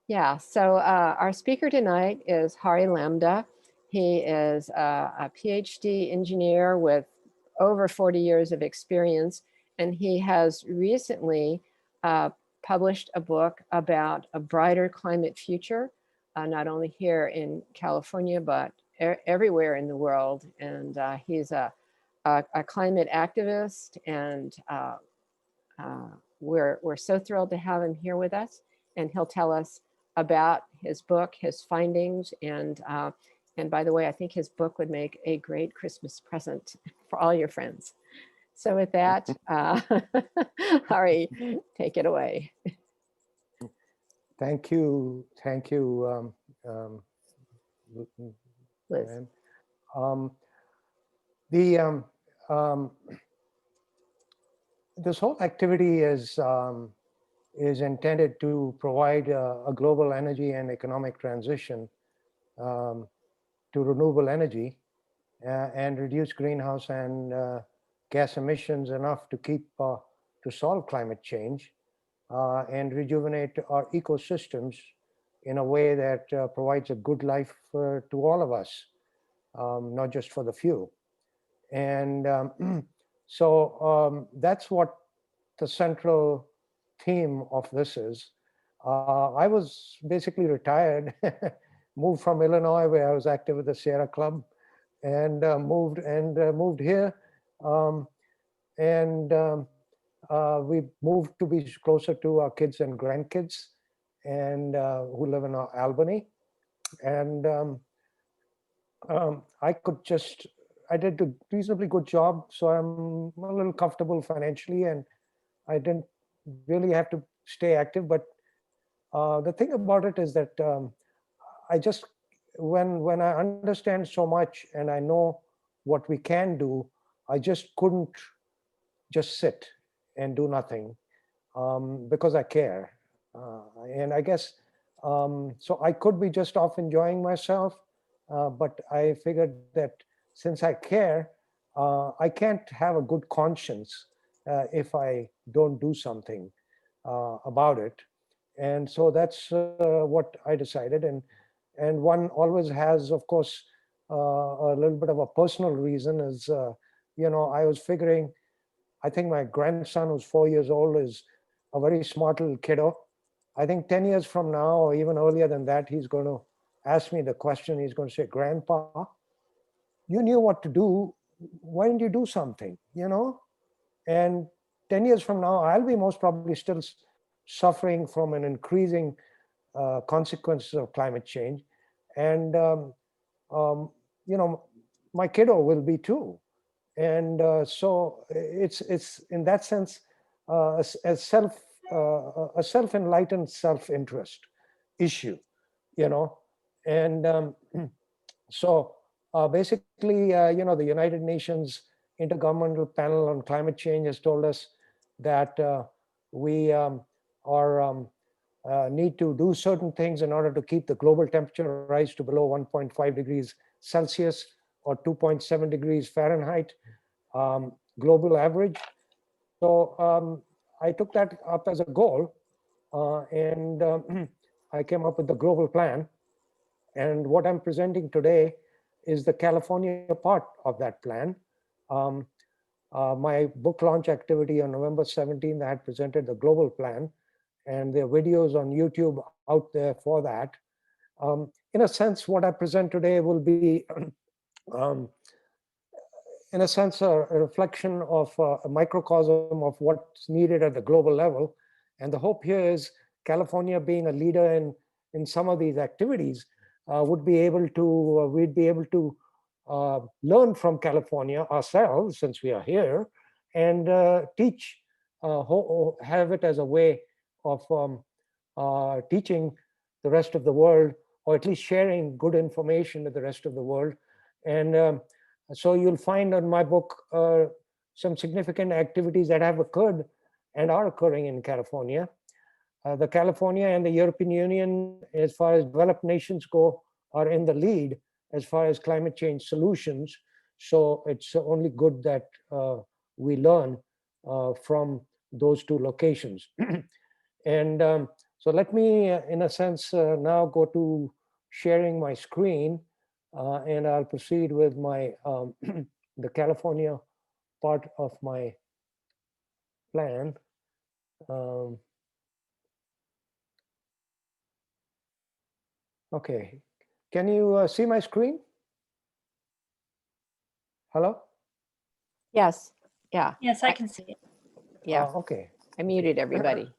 Yeah, so our speaker tonight is Hari Lambda. He is a PhD engineer with over 40 years of experience, and he has recently uh, published a book about a brighter climate future, not only here in California, but everywhere in the world. And he's a climate activist, and uh, we're so thrilled to have him here with us, and he'll tell us about his book, his findings, and by the way, I think his book would make a great Christmas present for all your friends. So with that, Hari, take it away. Thank you. Thank you, Liz. um, the this whole activity is intended to provide a global energy and economic transition um, to renewable energy and reduce greenhouse and gas emissions enough to to solve climate change and rejuvenate our ecosystems in a way that provides a good life to all of us, not just for the few. And that's what the central theme of this is. I was basically retired, moved from Illinois, where I was active with the Sierra Club, and moved here, um, and we moved to be closer to our kids and grandkids, and who live in Albany, and I could just I did a reasonably good job, so I'm a little comfortable financially, and I didn't really have to stay active. But the thing about it is that I just when I understand so much and I know what we can do, I just couldn't just sit and do nothing because I care. And I guess so I could be just off enjoying myself, but I figured that since I care, I can't have a good conscience if I don't do something about it. And so that's what I decided. And one always has, of course, a little bit of a personal reason is, I was figuring, I think my grandson, who's 4 years old, is a very smart little kiddo. I think 10 years from now, or even earlier than that, he's going to ask me the question. He's going to say, Grandpa, you knew what to do. Why didn't you do something? And 10 years from now, I'll be most probably still suffering from an increasing consequences of climate change. And, um, you know, my kiddo will be too. And so it's in that sense a self-enlightened self-interest issue, you know. And so basically, the United Nations Intergovernmental Panel on Climate Change has told us that we are need to do certain things in order to keep the global temperature rise to below 1.5 degrees Celsius or 2.7 degrees Fahrenheit global average. So I took that up as a goal, and I came up with the global plan. And what I'm presenting today is the California part of that plan. Um, my book launch activity on November 17th, I had presented the global plan, and there are videos on YouTube out there for that. In a sense, what I present today will be, um, in a sense, a reflection of a microcosm of what's needed at the global level. And the hope here is California, being a leader in some of these activities, would be able to, we'd be able to learn from California ourselves, since we are here, and teach, have it as a way of teaching the rest of the world, or at least sharing good information with the rest of the world. And so you'll find in my book some significant activities that have occurred and are occurring in California. The California and the European Union, as far as developed nations go, are in the lead as far as climate change solutions. So it's only good that we learn from those two locations. And So let me, in a sense, now go to sharing my screen, and I'll proceed with my the California part of my plan. Um, okay, can you see my screen? Hello? Yes. Yeah. Yes, I can see it. Yeah. Okay. I muted everybody.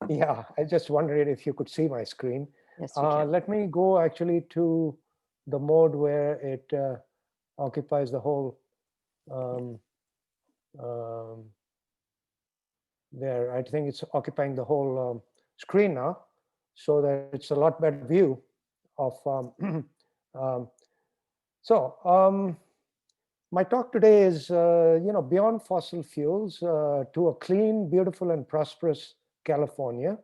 Yeah, I just wondered if you could see my screen. Yes, you can. Let me go actually to the mode where it occupies the whole um, um, there. I think it's occupying the whole screen now, so that it's a lot better view of. Um, so my talk today is, beyond fossil fuels to a clean, beautiful, and prosperous California.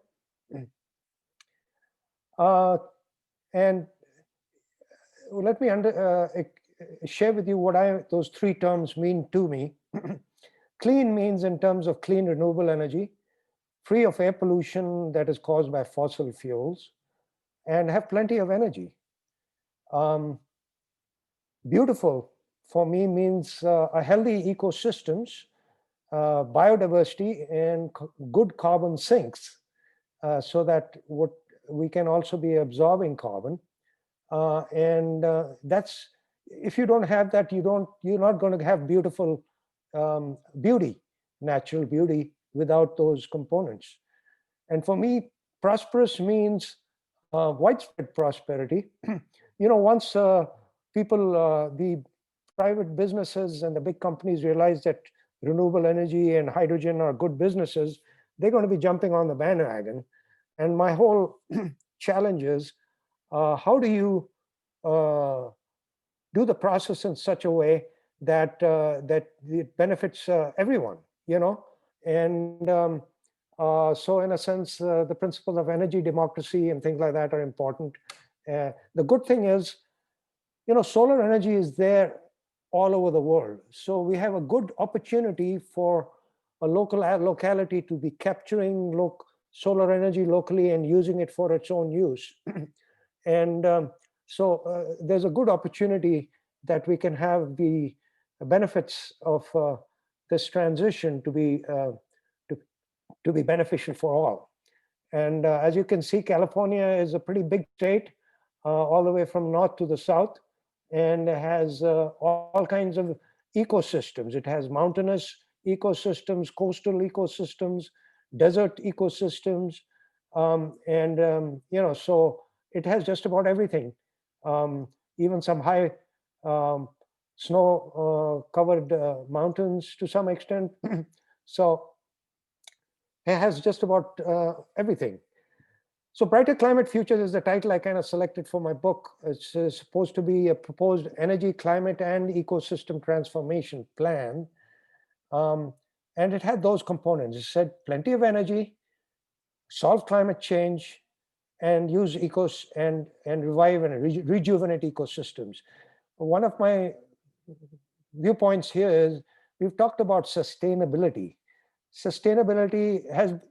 And let me share with you what those three terms mean to me. Clean means in terms of clean renewable energy, free of air pollution that is caused by fossil fuels, and have plenty of energy. Beautiful for me means a healthy ecosystems, biodiversity, and good carbon sinks, so that what we can also be absorbing carbon. And that's, if you don't have that, you're not going to have beautiful beauty, natural beauty, without those components. And for me, prosperous means widespread prosperity. Once people, the private businesses and the big companies realize that renewable energy and hydrogen are good businesses, they're going to be jumping on the bandwagon. And my whole challenge is, how do you do the process in such a way that that it benefits everyone, and so in a sense, the principles of energy democracy and things like that are important. The good thing is, solar energy is there all over the world, so we have a good opportunity for a locality to be capturing solar energy locally and using it for its own use. And so there's a good opportunity that we can have the benefits of this transition to be beneficial for all. And as you can see, California is a pretty big state, all the way from north to the south, and has all kinds of ecosystems. It has mountainous ecosystems, coastal ecosystems, desert ecosystems, so it has just about everything, even some high snow-covered mountains to some extent. So it has just about everything. So Brighter Climate Futures is the title I kind of selected for my book. It's supposed to be a proposed energy, climate, and ecosystem transformation plan. And it had those components. It said plenty of energy, solve climate change, and use and revive and rejuvenate ecosystems. One of my viewpoints here is, we've talked about sustainability. Sustainability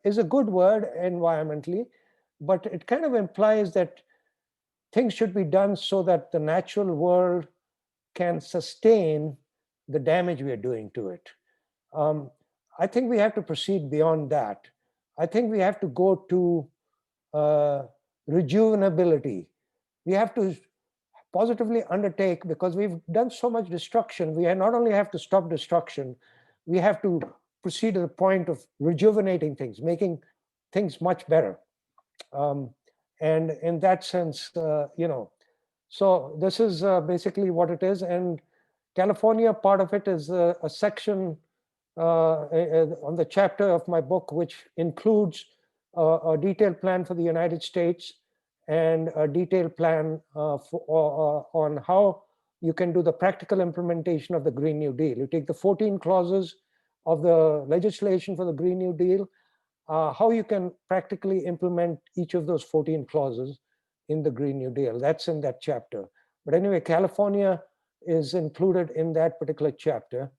is a good word environmentally, but it kind of implies that things should be done so that the natural world can sustain the damage we are doing to it. I think we have to proceed beyond that. I think we have to go to rejuvenability. We have to positively undertake, because we've done so much destruction. We not only have to stop destruction, we have to proceed to the point of rejuvenating things, making things much better. And in that sense, so this is basically what it is. And California, part of it is a section on the chapter of my book, which includes a detailed plan for the United States and a detailed plan on how you can do the practical implementation of the Green New Deal. You take the 14 clauses of the legislation for the Green New Deal, how you can practically implement each of those 14 clauses in the Green New Deal. That's in that chapter. But anyway, California is included in that particular chapter.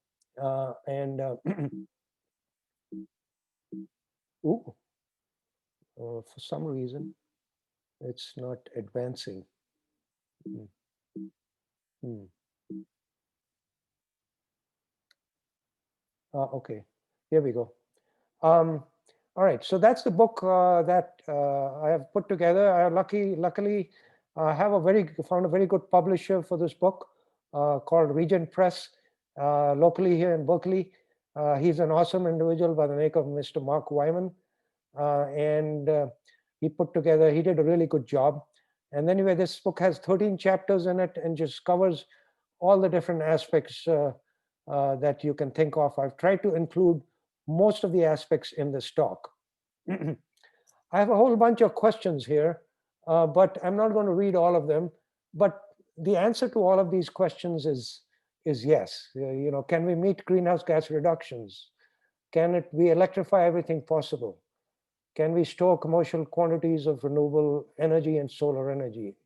Ooh, For some reason, it's not advancing. Hmm. Hmm. Okay, here we go. All right, so that's the book that I have put together. I luckily have found a very good publisher for this book called Regent Press, locally here in Berkeley. He's an awesome individual by the name of Mr. Mark Wyman, and he did a really good job. And anyway, this book has 13 chapters in it and just covers all the different aspects that you can think of. I've tried to include most of the aspects in this talk. I have a whole bunch of questions here, but I'm not going to read all of them. But the answer to all of these questions is yes. Can we meet greenhouse gas reductions? Can we electrify everything possible? Can we store commercial quantities of renewable energy and solar energy?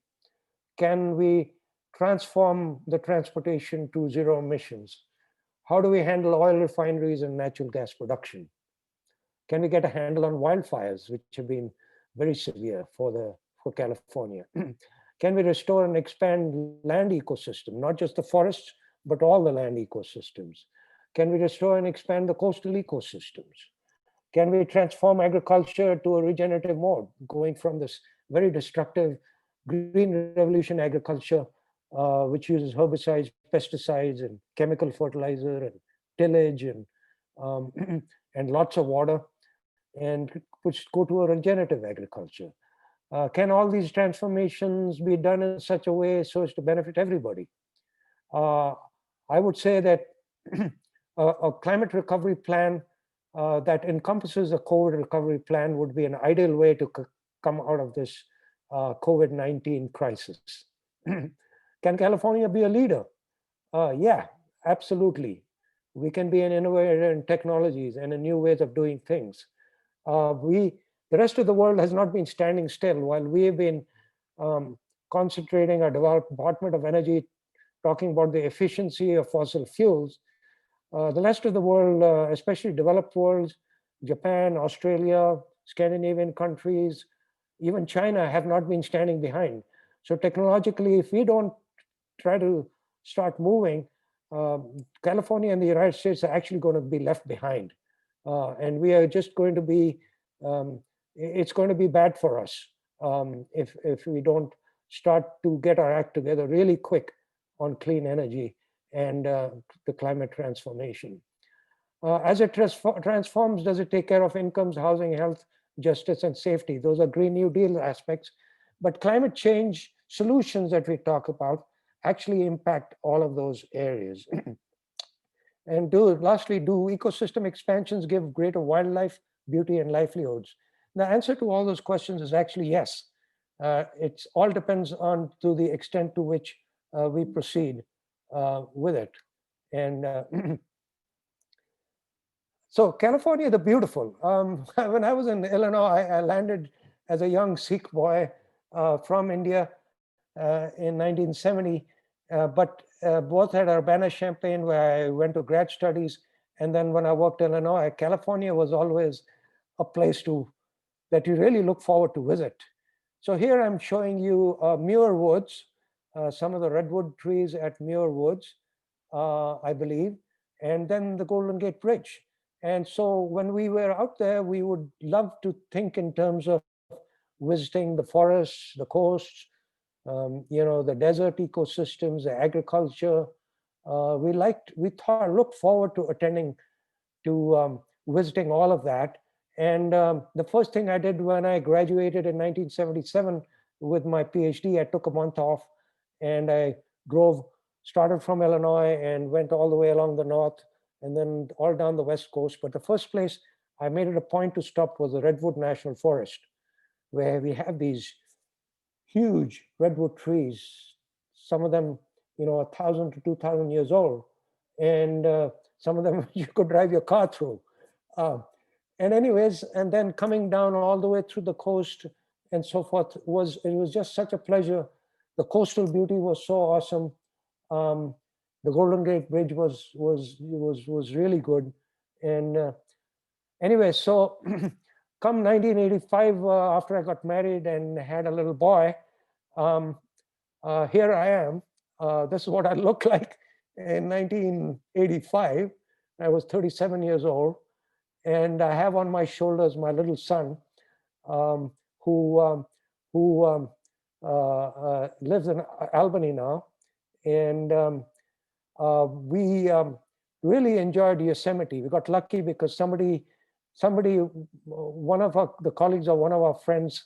Can we transform the transportation to zero emissions? How do we handle oil refineries and natural gas production? Can we get a handle on wildfires, which have been very severe for California? Can we restore and expand land ecosystem, not just the forests, but all the land ecosystems? Can we restore and expand the coastal ecosystems? Can we transform agriculture to a regenerative mode, going from this very destructive green revolution agriculture, which uses herbicides, pesticides, and chemical fertilizer, and tillage, um, and lots of water, and go to a regenerative agriculture? Can all these transformations be done in such a way so as to benefit everybody? I would say that a climate recovery plan that encompasses a COVID recovery plan would be an ideal way to come out of this COVID-19 crisis. Can California be a leader? Yeah, absolutely. We can be an innovator in technologies and in new ways of doing things. The rest of the world has not been standing still while we have been concentrating our Department of Energy talking about the efficiency of fossil fuels. The rest of the world, especially developed worlds, Japan, Australia, Scandinavian countries, even China have not been standing behind. So technologically, if we don't try to start moving, California and the United States are actually going to be left behind. And we are just going to be, it's going to be bad for us if we don't start to get our act together really quick on clean energy and the climate transformation. As it transforms, does it take care of incomes, housing, health, justice, and safety? Those are Green New Deal aspects. But climate change solutions that we talk about actually impact all of those areas. And lastly, do ecosystem expansions give greater wildlife beauty and livelihoods? The answer to all those questions is actually yes. It all depends on to the extent to which we proceed with it. And so California, the beautiful. When I was in Illinois, I landed as a young Sikh boy from India in 1970. But both had Urbana-Champaign, where I went to grad studies. And then when I worked in Illinois, California was always a place that you really look forward to visit. So here I'm showing you Muir Woods, some of the redwood trees at Muir Woods, I believe, and then the Golden Gate Bridge. And so when we were out there, we would love to think in terms of visiting the forests, the coasts, the desert ecosystems, the agriculture. We looked forward to attending, to visiting all of that. And the first thing I did when I graduated in 1977 with my PhD, I took a month off and I started from Illinois and went all the way along the north and then all down the west coast. But the first place I made it a point to stop was the Redwood National Forest, where we have these huge redwood trees, some of them, 1,000 to 2,000 years old. And some of them you could drive your car through. And anyways, and then coming down all the way through the coast and so forth, it was just such a pleasure. The coastal beauty was so awesome. The Golden Gate Bridge was really good. And anyway, so come 1985, after I got married and had a little boy, here I am. This is what I looked like in 1985. I was 37 years old, and I have on my shoulders my little son, um, who lives in Albany now, and we really enjoyed Yosemite. We got lucky because one of the colleagues of one of our friends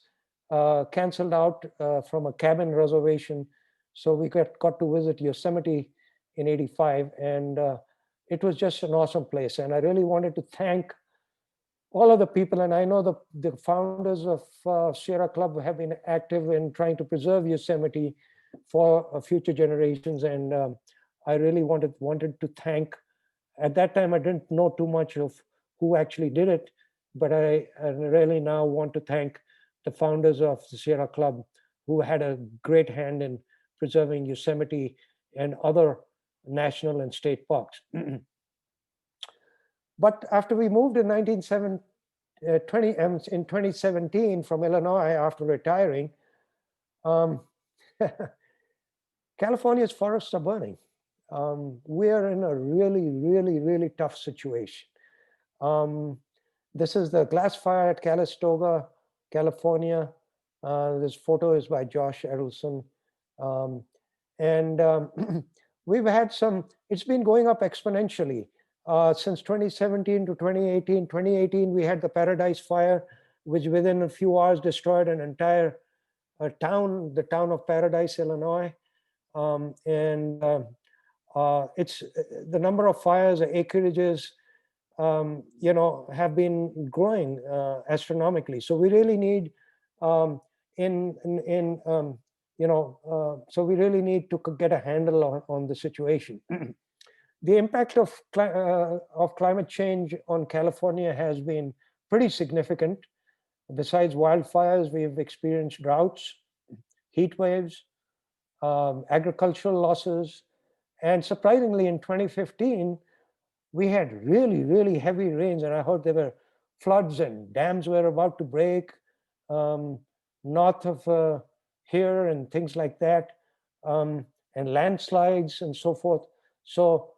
canceled out from a cabin reservation. So we got to visit Yosemite in '85, and it was just an awesome place. And I really wanted to thank all of the people, and I know the founders of Sierra Club have been active in trying to preserve Yosemite for future generations. And I really wanted to thank. At that time, I didn't know too much of who actually did it, but I really now want to thank the founders of the Sierra Club, who had a great hand in preserving Yosemite and other national and state parks. But after we moved in in 2017 from Illinois after retiring, California's forests are burning. We're in a really, really, really tough situation. This is the glass fire at Calistoga, California. This photo is by Josh Edelson. We've had it's been going up exponentially. Since 2017 to 2018. 2018, we had the Paradise Fire, which within a few hours destroyed an entire town, the town of Paradise, Illinois. It's the number of fires, acreages, have been growing astronomically. So we really need, so we really need to get a handle on the situation. The impact of climate change on California has been pretty significant. Besides wildfires, we've experienced droughts, heat waves, agricultural losses, and surprisingly, in 2015, we had really, really heavy rains, and I heard there were floods and dams were about to break north of here and things like that, and landslides and so forth. So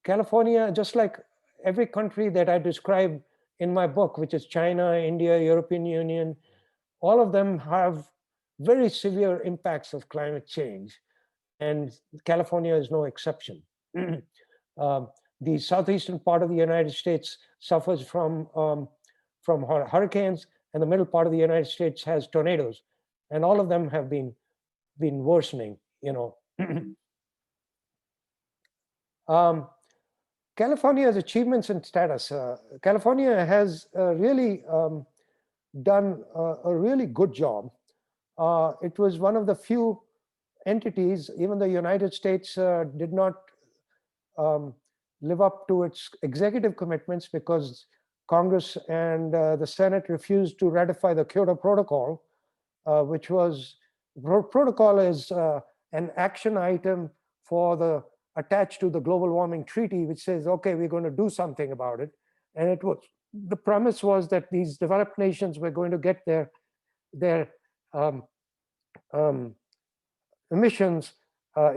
California, just like every country that I describe in my book, which is China, India, European Union, all of them have very severe impacts of climate change. And California is no exception. The southeastern part of the United States suffers from hurricanes, and the middle part of the United States has tornadoes. And all of them have been worsening, California's achievements and status. California has really done a really good job. It was one of the few entities, even the United States did not live up to its executive commitments because Congress and the Senate refused to ratify the Kyoto Protocol, which was, protocol is an action item attached to the global warming treaty, which says, okay, we're going to do something about it. And the premise was that these developed nations were going to get their emissions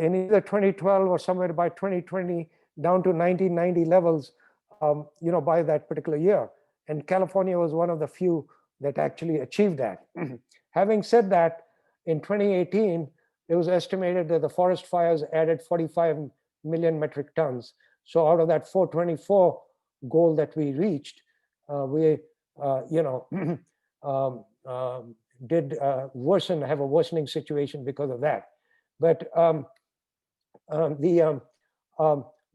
in either 2012 or somewhere by 2020 down to 1990 levels, by that particular year. And California was one of the few that actually achieved that. Having said that, in 2018, it was estimated that the forest fires added 45 million metric tons. So out of that 424 goal that we reached, we did have a worsening situation because of that. But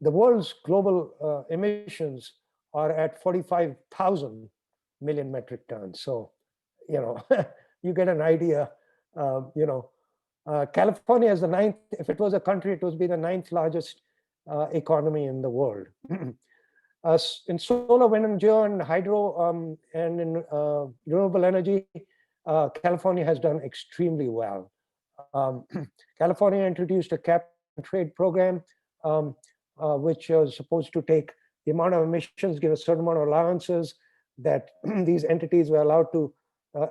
the world's global emissions are at 45,000 million metric tons. So, you get an idea. California is the ninth. If it was a country, it would be the ninth largest economy in the world. In solar, wind, and geo, and hydro, and in renewable energy, California has done extremely well. California introduced a cap and trade program, which was supposed to take the amount of emissions, give a certain amount of allowances. that these entities were allowed to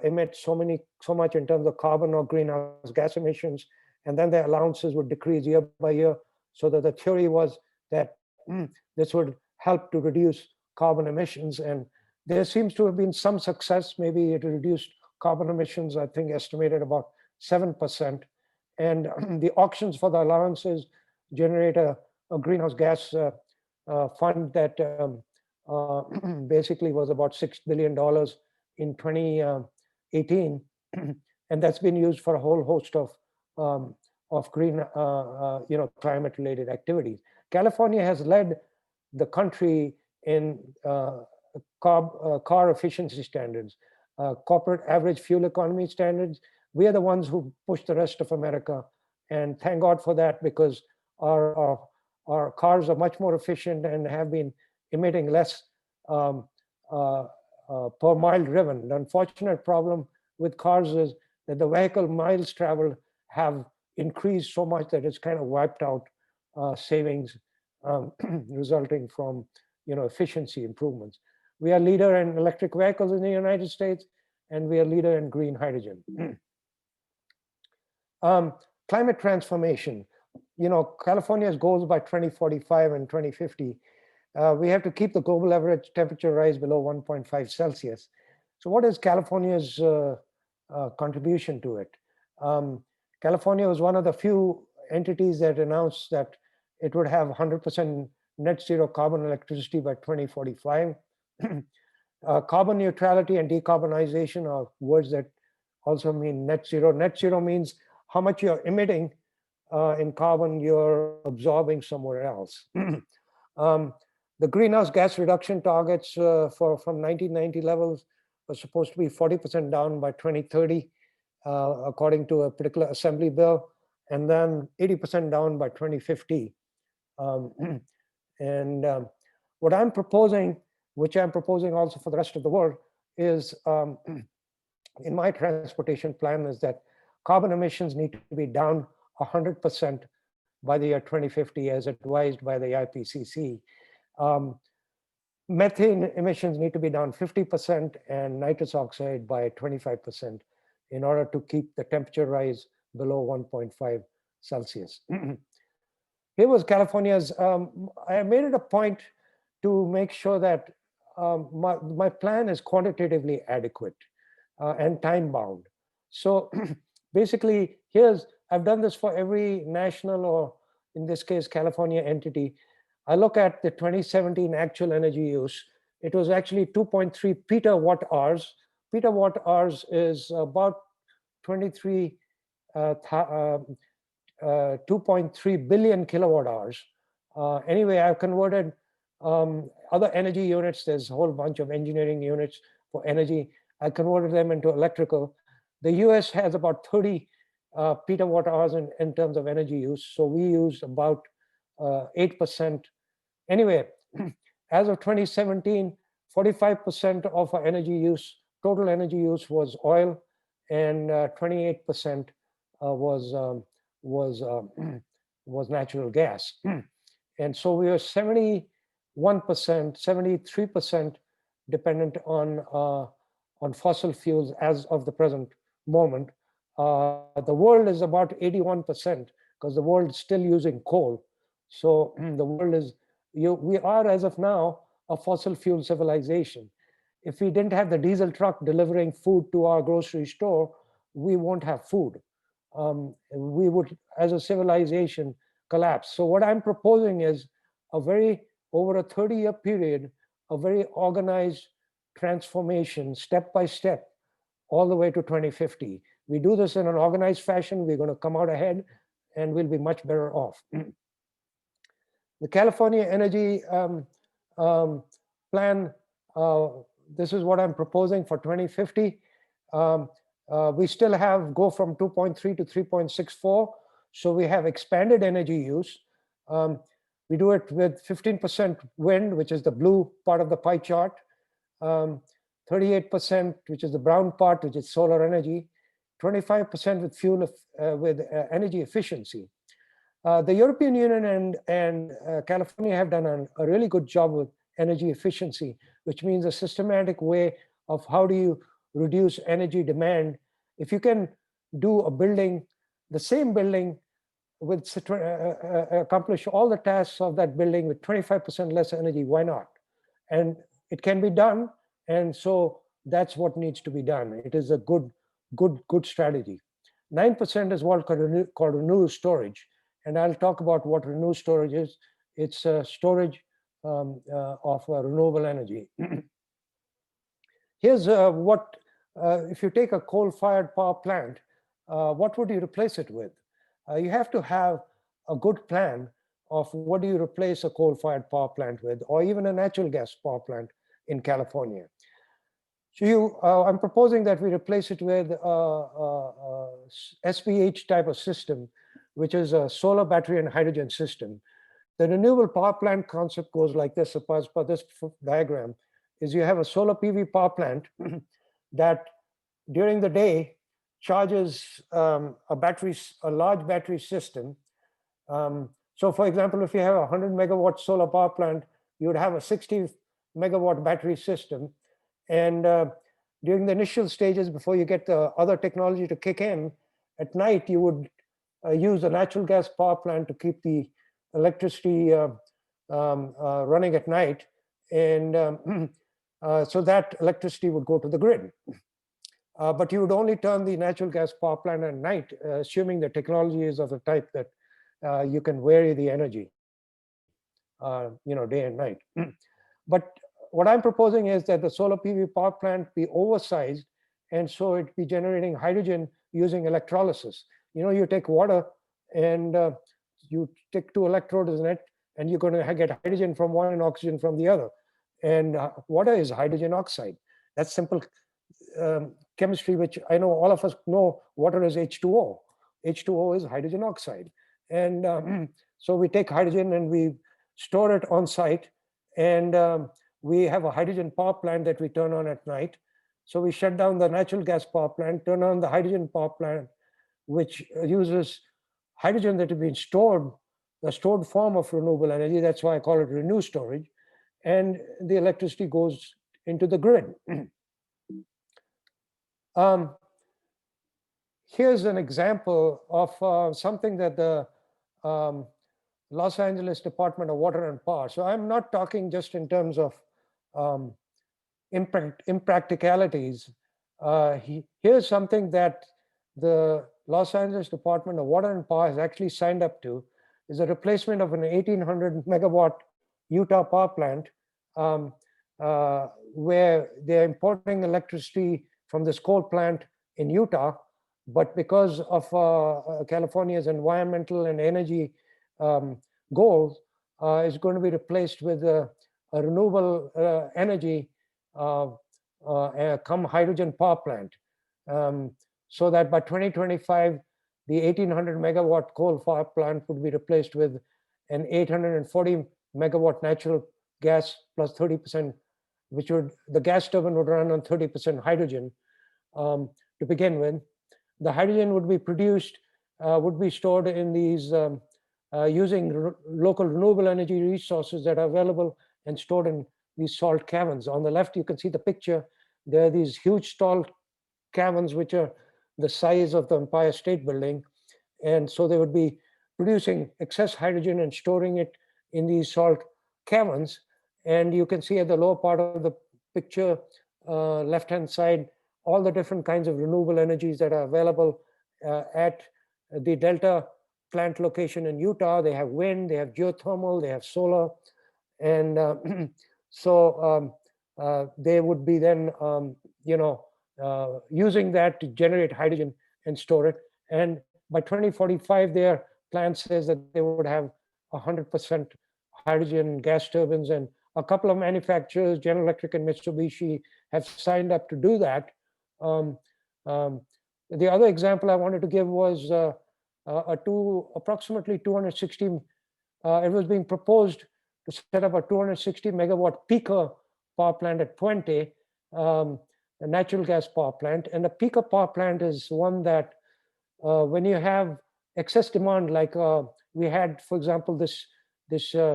emit so much in terms of carbon or greenhouse gas emissions, and then their allowances would decrease year by year, so that the theory was that this would help to reduce carbon emissions. And there seems to have been some success. Maybe it reduced carbon emissions, I think, estimated about 7%. And the auctions for the allowances generate a greenhouse gas fund that basically was about $6 billion in 2018. And that's been used for a whole host of green, climate-related activities. California has led the country in car efficiency standards, corporate average fuel economy standards. We are the ones who push the rest of America, and thank God for that, because our cars are much more efficient and have been emitting less per mile driven. The unfortunate problem with cars is that the vehicle miles traveled have increased so much that it's kind of wiped out savings resulting from efficiency improvements. We are leader in electric vehicles in the United States, and we are leader in green hydrogen. Climate transformation. California's goals by 2045 and 2050, we have to keep the global average temperature rise below 1.5 Celsius. So what is California's contribution to it? California was one of the few entities that announced that it would have 100% net zero carbon electricity by 2045. Carbon neutrality and decarbonization are words that also mean net zero. Net zero means how much you're emitting in carbon you're absorbing somewhere else. The greenhouse gas reduction targets from 1990 levels were supposed to be 40% down by 2030, according to a particular assembly bill, and then 80% down by 2050. What I'm proposing, which I'm proposing also for the rest of the world, is in my transportation plan, is that carbon emissions need to be down 100% by the year 2050, as advised by the IPCC. Methane emissions need to be down 50%, and nitrous oxide by 25% in order to keep the temperature rise below 1.5 Celsius. Here was California's, I made it a point to make sure that my plan is quantitatively adequate and time bound. So basically, I've done this for every national, or in this case, California entity. I look at the 2017 actual energy use. It was actually 2.3 petawatt hours. Petawatt hours is about 2.3 billion kilowatt hours. Anyway, I've converted other energy units. There's a whole bunch of engineering units for energy. I converted them into electrical. The US has about 30 petawatt hours in terms of energy use. So we use about 8%. Anyway, as of 2017, 45% of our energy use, total energy use, was oil, and 28% was natural gas. And so we are 71%, 73% dependent on fossil fuels as of the present moment. The world is about 81%, because the world is still using coal. So the world is, we are, as of now, a fossil fuel civilization. If we didn't have the diesel truck delivering food to our grocery store, we won't have food. We would, as a civilization, collapse. So what I'm proposing is over a 30-year period, a very organized transformation, step by step, all the way to 2050. We do this in an organized fashion, we're going to come out ahead, and we'll be much better off. The California energy plan, this is what I'm proposing for 2050. We still go from 2.3 to 3.64. So we have expanded energy use. We do it with 15% wind, which is the blue part of the pie chart. 38%, which is the brown part, which is solar energy. 25% with with energy efficiency. The European Union and California have done a really good job with energy efficiency, which means a systematic way of how do you reduce energy demand. If you can do a building, the same building, with accomplish all the tasks of that building with 25% less energy, why not? And it can be done, and so that's what needs to be done. It is a good strategy. 9% is what called renewable storage, and I'll talk about what renewable storage is. It's storage of renewable energy. Here's what, if you take a coal-fired power plant, what would you replace it with? You have to have a good plan of what do you replace a coal-fired power plant with, or even a natural gas power plant in California. So I'm proposing that we replace it with SPH type of system, which is a solar, battery, and hydrogen system. The renewable power plant concept goes like this, as per this diagram, is you have a solar PV power plant that during the day charges a large battery system. So for example, if you have a 100 megawatt solar power plant, you would have a 60 megawatt battery system. And during the initial stages, before you get the other technology to kick in, at night you would use a natural gas power plant to keep the electricity running at night. And so that electricity would go to the grid. But you would only turn the natural gas power plant at night, assuming the technology is of the type that you can vary the energy, day and night. But what I'm proposing is that the solar PV power plant be oversized, and so it be generating hydrogen using electrolysis. You take water and you take 2 electrodes in it, and you're going to get hydrogen from one and oxygen from the other. And water is hydrogen oxide. That's simple chemistry, which I know all of us know. Water is H2O. H2O is hydrogen oxide. And so we take hydrogen and we store it on site, and we have a hydrogen power plant that we turn on at night. So we shut down the natural gas power plant, turn on the hydrogen power plant, which uses hydrogen that has been stored, the stored form of renewable energy. That's why I call it renewable storage. And the electricity goes into the grid. Here's an example of something that the Los Angeles Department of Water and Power. So I'm not talking just in terms of impracticalities. Here's something that the Los Angeles Department of Water and Power has actually signed up to, is a replacement of an 1800 megawatt Utah power plant, where they're importing electricity from this coal plant in Utah, but because of California's environmental and energy goals, is going to be replaced with a renewable energy come hydrogen power plant, so that by 2025, the 1800 megawatt coal power plant would be replaced with an 840 megawatt natural gas plus 30%, the gas turbine would run on 30% hydrogen to begin with. The hydrogen would be produced, would be stored in these using local renewable energy resources that are available and stored in these salt caverns. On the left, you can see the picture. There are these huge salt caverns, which are the size of the Empire State Building. And so they would be producing excess hydrogen and storing it in these salt caverns. And you can see at the lower part of the picture, left-hand side, all the different kinds of renewable energies that are available at the Delta plant location in Utah. They have wind, they have geothermal, they have solar. And so they would be then, using that to generate hydrogen and store it. And by 2045, their plan says that they would have 100% hydrogen gas turbines, and a couple of manufacturers, General Electric and Mitsubishi, have signed up to do that. The other example I wanted to give was approximately 260, it was being proposed to set up a 260 megawatt peaker power plant at Puente, a natural gas power plant. And the peaker power plant is one that when you have excess demand, like we had, for example, this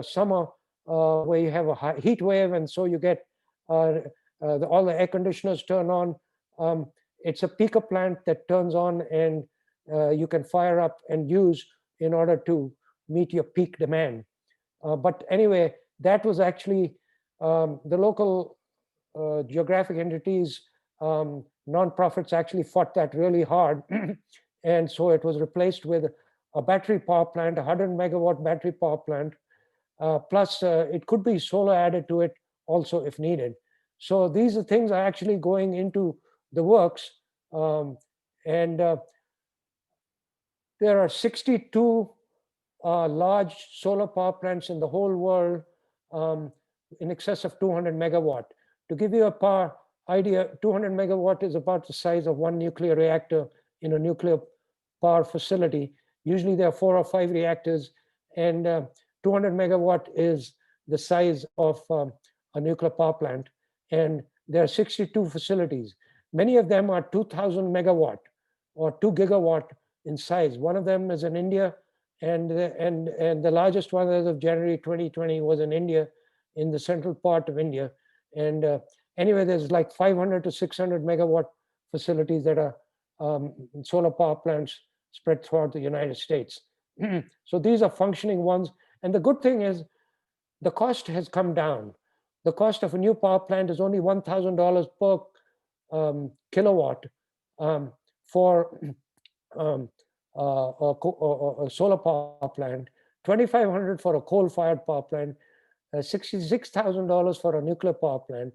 summer, where you have a heat wave, and so you get all the air conditioners turn on. It's a peaker plant that turns on, and you can fire up and use in order to meet your peak demand. But anyway, that was actually the local geographic entities, nonprofits actually fought that really hard. And so it was replaced with a battery power plant, 100 megawatt battery power plant, plus it could be solar added to it also if needed. So these things are actually going into the works. And there are 62 large solar power plants in the whole world, in excess of 200 megawatt. To give you a power idea, 200 megawatt is about the size of one nuclear reactor in a nuclear power facility. Usually there are 4 or 5 reactors, and 200 megawatt is the size of a nuclear power plant. And there are 62 facilities. Many of them are 2,000 megawatt or 2 gigawatt in size. One of them is in India, and the largest one as of January 2020 was in India, in the central part of India. And anyway, there's like 500 to 600 megawatt facilities that are solar power plants spread throughout the United States. So these are functioning ones. And the good thing is the cost has come down. The cost of a new power plant is only $1,000 per kilowatt for a solar power plant, $2,500 for a coal-fired power plant, $66,000 for a nuclear power plant.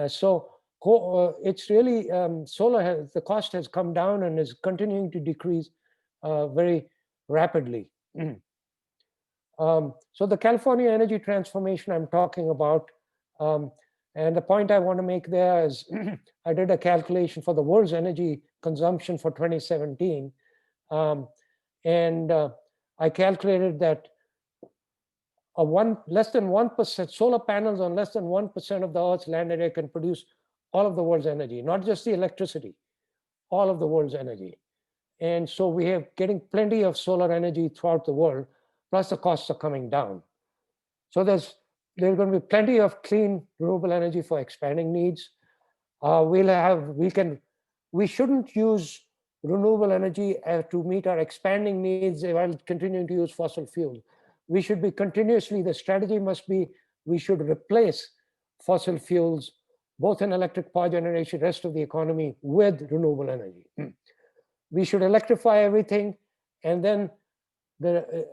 So it's really solar the cost has come down and is continuing to decrease very rapidly. So the California energy transformation I'm talking about, and the point I want to make there is I did a calculation for the world's energy consumption for 2017. And I calculated that less than 1%, solar panels on less than 1% of the Earth's land area can produce all of the world's energy, not just the electricity, all of the world's energy. And so we have getting plenty of solar energy throughout the world, plus the costs are coming down. So there's going to be plenty of clean renewable energy for expanding needs. We shouldn't use renewable energy to meet our expanding needs while continuing to use fossil fuel. We should be continuously, the strategy must be, we should replace fossil fuels, both in electric power generation, rest of the economy, with renewable energy. We should electrify everything, and then the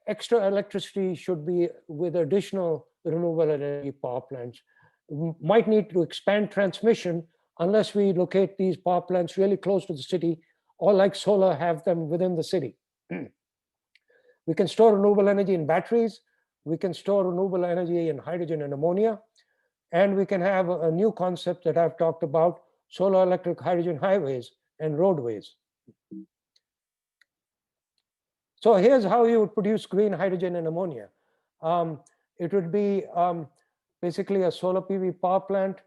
extra electricity should be with additional renewable energy power plants. We might need to expand transmission unless we locate these power plants really close to the city, or like solar, have them within the city. We can store renewable energy in batteries. We can store renewable energy in hydrogen and ammonia. And we can have a new concept that I've talked about, solar electric hydrogen highways and roadways. So here's how you would produce green hydrogen and ammonia. It would be basically a solar PV power plant.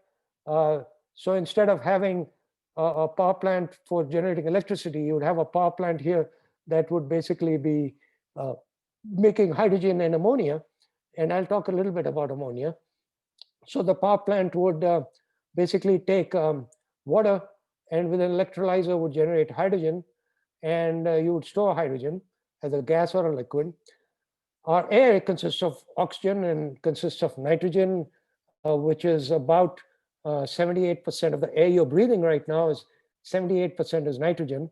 So instead of having a power plant for generating electricity, you would have a power plant here that would basically be making hydrogen and ammonia. And I'll talk a little bit about ammonia. So the power plant would basically take water, and with an electrolyzer would generate hydrogen, and you would store hydrogen as a gas or a liquid. Our air consists of oxygen and consists of nitrogen, which is about 78% of the air you're breathing right now is 78% is nitrogen.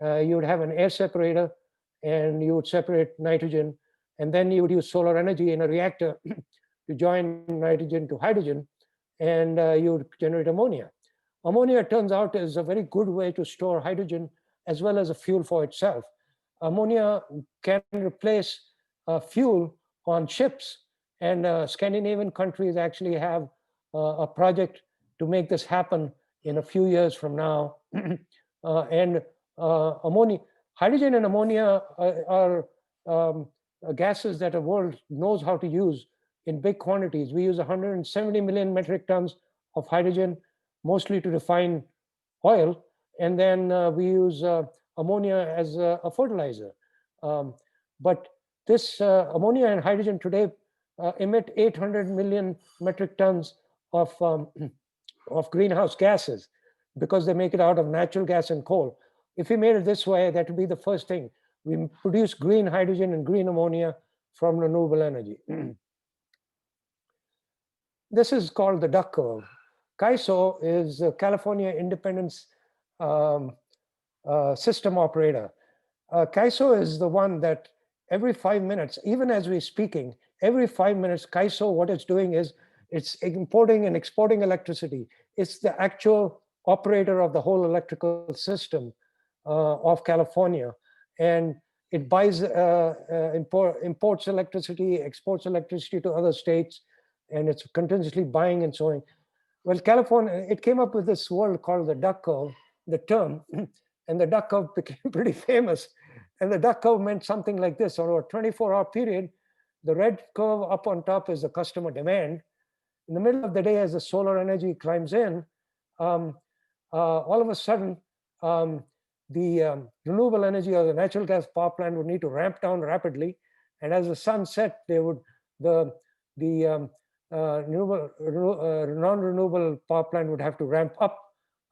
You would have an air separator, and you would separate nitrogen, and then you would use solar energy in a reactor to join nitrogen to hydrogen, and you would generate ammonia. Ammonia, it turns out, is a very good way to store hydrogen as well as a fuel for itself. Ammonia can replace fuel on ships, and Scandinavian countries actually have a project to make this happen in a few years from now. And ammonia, hydrogen and ammonia are gases that the world knows how to use in big quantities. We use 170 million metric tons of hydrogen, mostly to refine oil, and then we use ammonia as a fertilizer. But this ammonia and hydrogen today emit 800 million metric tons of greenhouse gases because they make it out of natural gas and coal. If we made it this way, that would be the first thing. We produce green hydrogen and green ammonia from renewable energy. This is called the duck curve. CAISO is the California Independence System Operator. CAISO is the one that every 5 minutes, even as we're speaking, every 5 minutes, CAISO, what it's doing is it's importing and exporting electricity. It's the actual operator of the whole electrical system of California. And it buys, imports electricity, exports electricity to other states, and it's continuously buying and so on. Well, California, it came up with this word called the duck curve, the term, and the duck curve became pretty famous. And the duck curve meant something like this: over a 24-hour period, the red curve up on top is the customer demand. In the middle of the day, as the solar energy climbs in, all of a sudden, the renewable energy or the natural gas power plant would need to ramp down rapidly. And as the sun set, they would, the non-renewable power plant would have to ramp up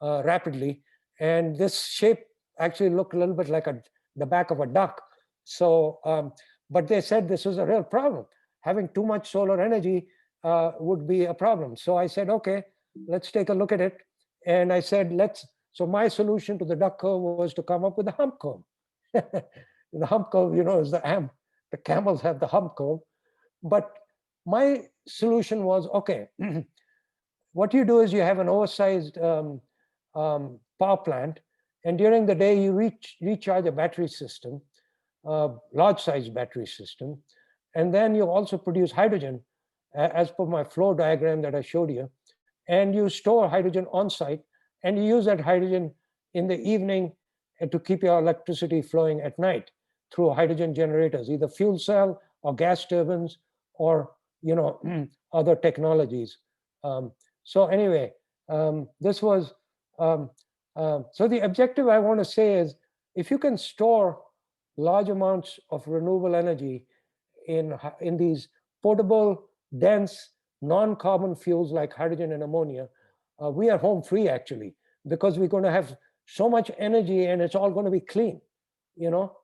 rapidly. And this shape actually looked a little bit like the back of a duck. So, but they said this was a real problem. Having too much solar energy would be a problem. So I said, okay, let's take a look at it. And I said, so my solution to the duck curve was to come up with a hump curve. The hump curve, you know, is the camels have the hump curve. But my solution was, okay, what you do is you have an oversized power plant, and during the day you recharge a battery system, large size battery system, and then you also produce hydrogen as per my flow diagram that I showed you, and you store hydrogen on site, and you use that hydrogen in the evening to keep your electricity flowing at night through hydrogen generators, either fuel cell or gas turbines or, you know, other technologies. So anyway, this was, so the objective I want to say is, if you can store large amounts of renewable energy in these portable, dense, non-carbon fuels like hydrogen and ammonia, we are home free actually, because we're going to have so much energy and it's all going to be clean, you know.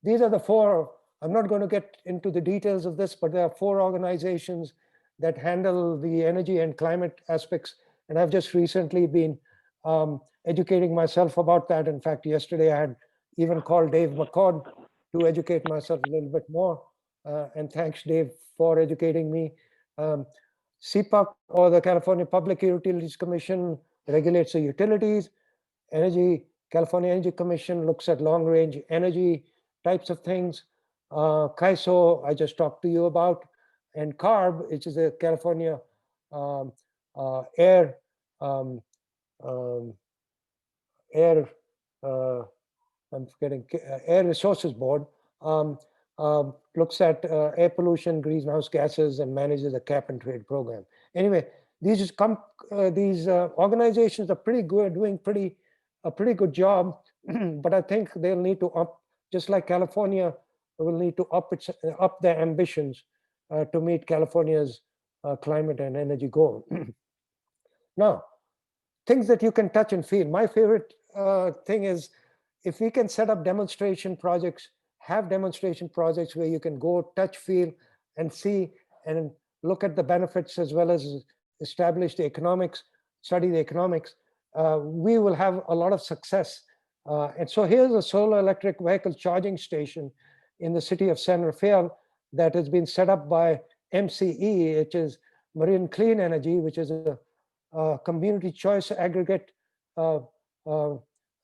These are the four, I'm not going to get into the details of this, but there are 4 organizations that handle the energy and climate aspects. And I've just recently been educating myself about that. In fact, yesterday I had even called Dave McCord to educate myself a little bit more. And thanks, Dave, for educating me. CPUC, or the California Public Utilities Commission, regulates the utilities. California Energy Commission looks at long-range energy types of things. CAISO, I just talked to you about, and CARB, which is the California Air Resources Board, looks at air pollution, greenhouse gases, and manages a cap and trade program. Anyway, these organizations are pretty good, doing a pretty good job, but I think they'll need to up, just like California will need to up their ambitions to meet California's climate and energy goal. Now, things that you can touch and feel. My favorite thing is, if we can set up demonstration projects, have demonstration projects where you can go touch, feel, and see, and look at the benefits, as well as establish the economics, study the economics, we will have a lot of success. And so here's a solar electric vehicle charging station in the city of San Rafael that has been set up by MCE, which is Marine Clean Energy, which is a community choice aggregate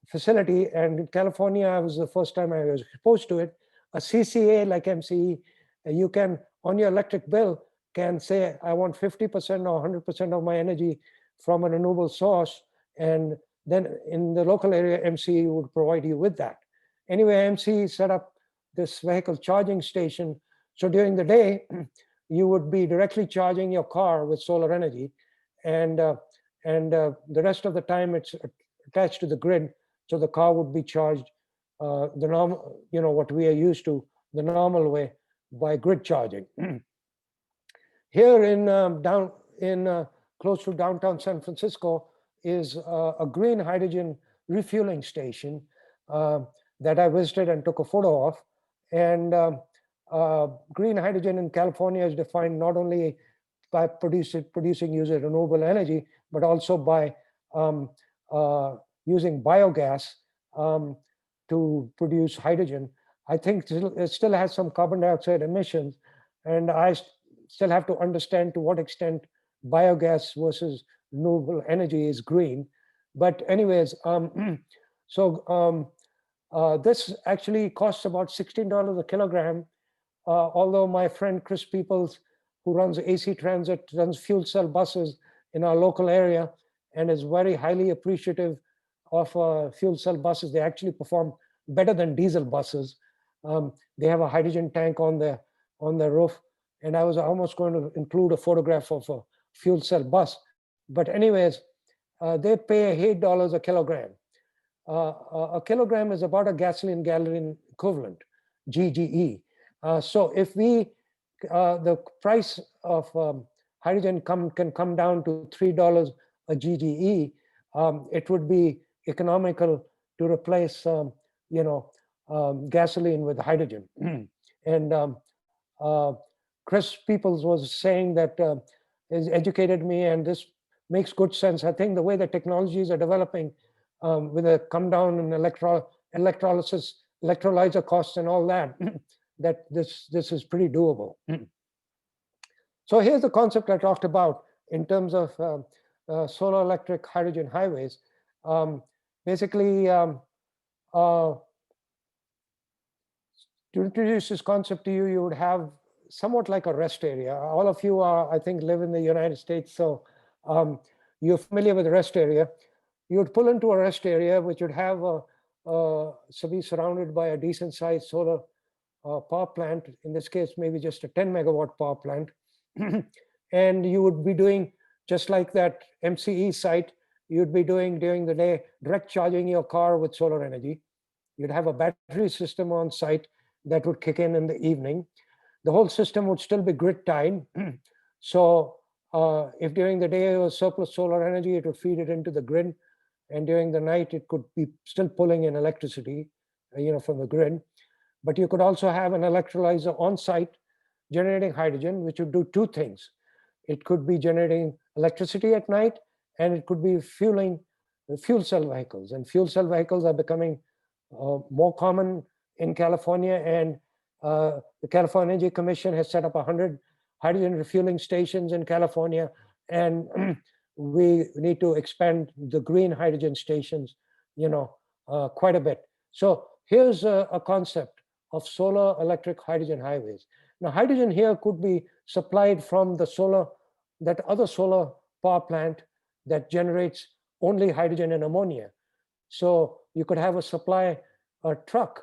facility. And in California, it was the first time I was exposed to it. A CCA like MCE, you can, on your electric bill, can say, I want 50% or 100% of my energy from a renewable source. And then in the local area, MCE would provide you with that. Anyway, MCE set up this vehicle charging station. So during the day, you would be directly charging your car with solar energy. And the rest of the time it's attached to the grid. So the car would be charged the normal, you know, what we are used to, the normal way by grid charging. Here in close to downtown San Francisco is a green hydrogen refueling station that I visited and took a photo of. And green hydrogen in California is defined not only by producing using renewable energy, but also by using biogas to produce hydrogen. I think it still has some carbon dioxide emissions, and I still have to understand to what extent biogas versus renewable energy is green. But anyways, this actually costs about $16 a kilogram, although my friend Chris Peoples, who runs AC Transit, runs fuel cell buses in our local area and is very highly appreciative of fuel cell buses. They actually perform better than diesel buses. They have a hydrogen tank on the roof, and I was almost going to include a photograph of a fuel cell bus. But anyways, they pay $8 a kilogram. A kilogram is about a gasoline gallon equivalent, GGE. So if the price of hydrogen can come down to $3 a GGE, it would be economical to replace, gasoline with hydrogen. And Chris Peoples was saying that has educated me, and this makes good sense. I think the way the technologies are developing with a come down in electrolysis, electrolyzer costs and all that, that this is pretty doable. So here's the concept I talked about in terms of solar electric hydrogen highways. Basically, to introduce this concept to you, you would have somewhat like a rest area. All of you are, I think, live in the United States, so you're familiar with the rest area. You would pull into a rest area, which would have so be surrounded by a decent sized solar power plant. In this case, maybe just a 10 megawatt power plant. And you would be doing, just like that MCE site, you'd be doing during the day, direct charging your car with solar energy. You'd have a battery system on site that would kick in the evening. The whole system would still be grid tied. So if during the day there was surplus solar energy, it would feed it into the grid. And during the night, it could be still pulling in electricity, from the grid. But you could also have an electrolyzer on site generating hydrogen, which would do two things. It could be generating electricity at night, and it could be fueling the fuel cell vehicles. And fuel cell vehicles are becoming more common in California, and the California Energy Commission has set up 100 hydrogen refueling stations in California, and we need to expand the green hydrogen stations, quite a bit. So here's a concept of solar electric hydrogen highways. Now, hydrogen here could be supplied from that other solar power plant that generates only hydrogen and ammonia. So you could have a truck.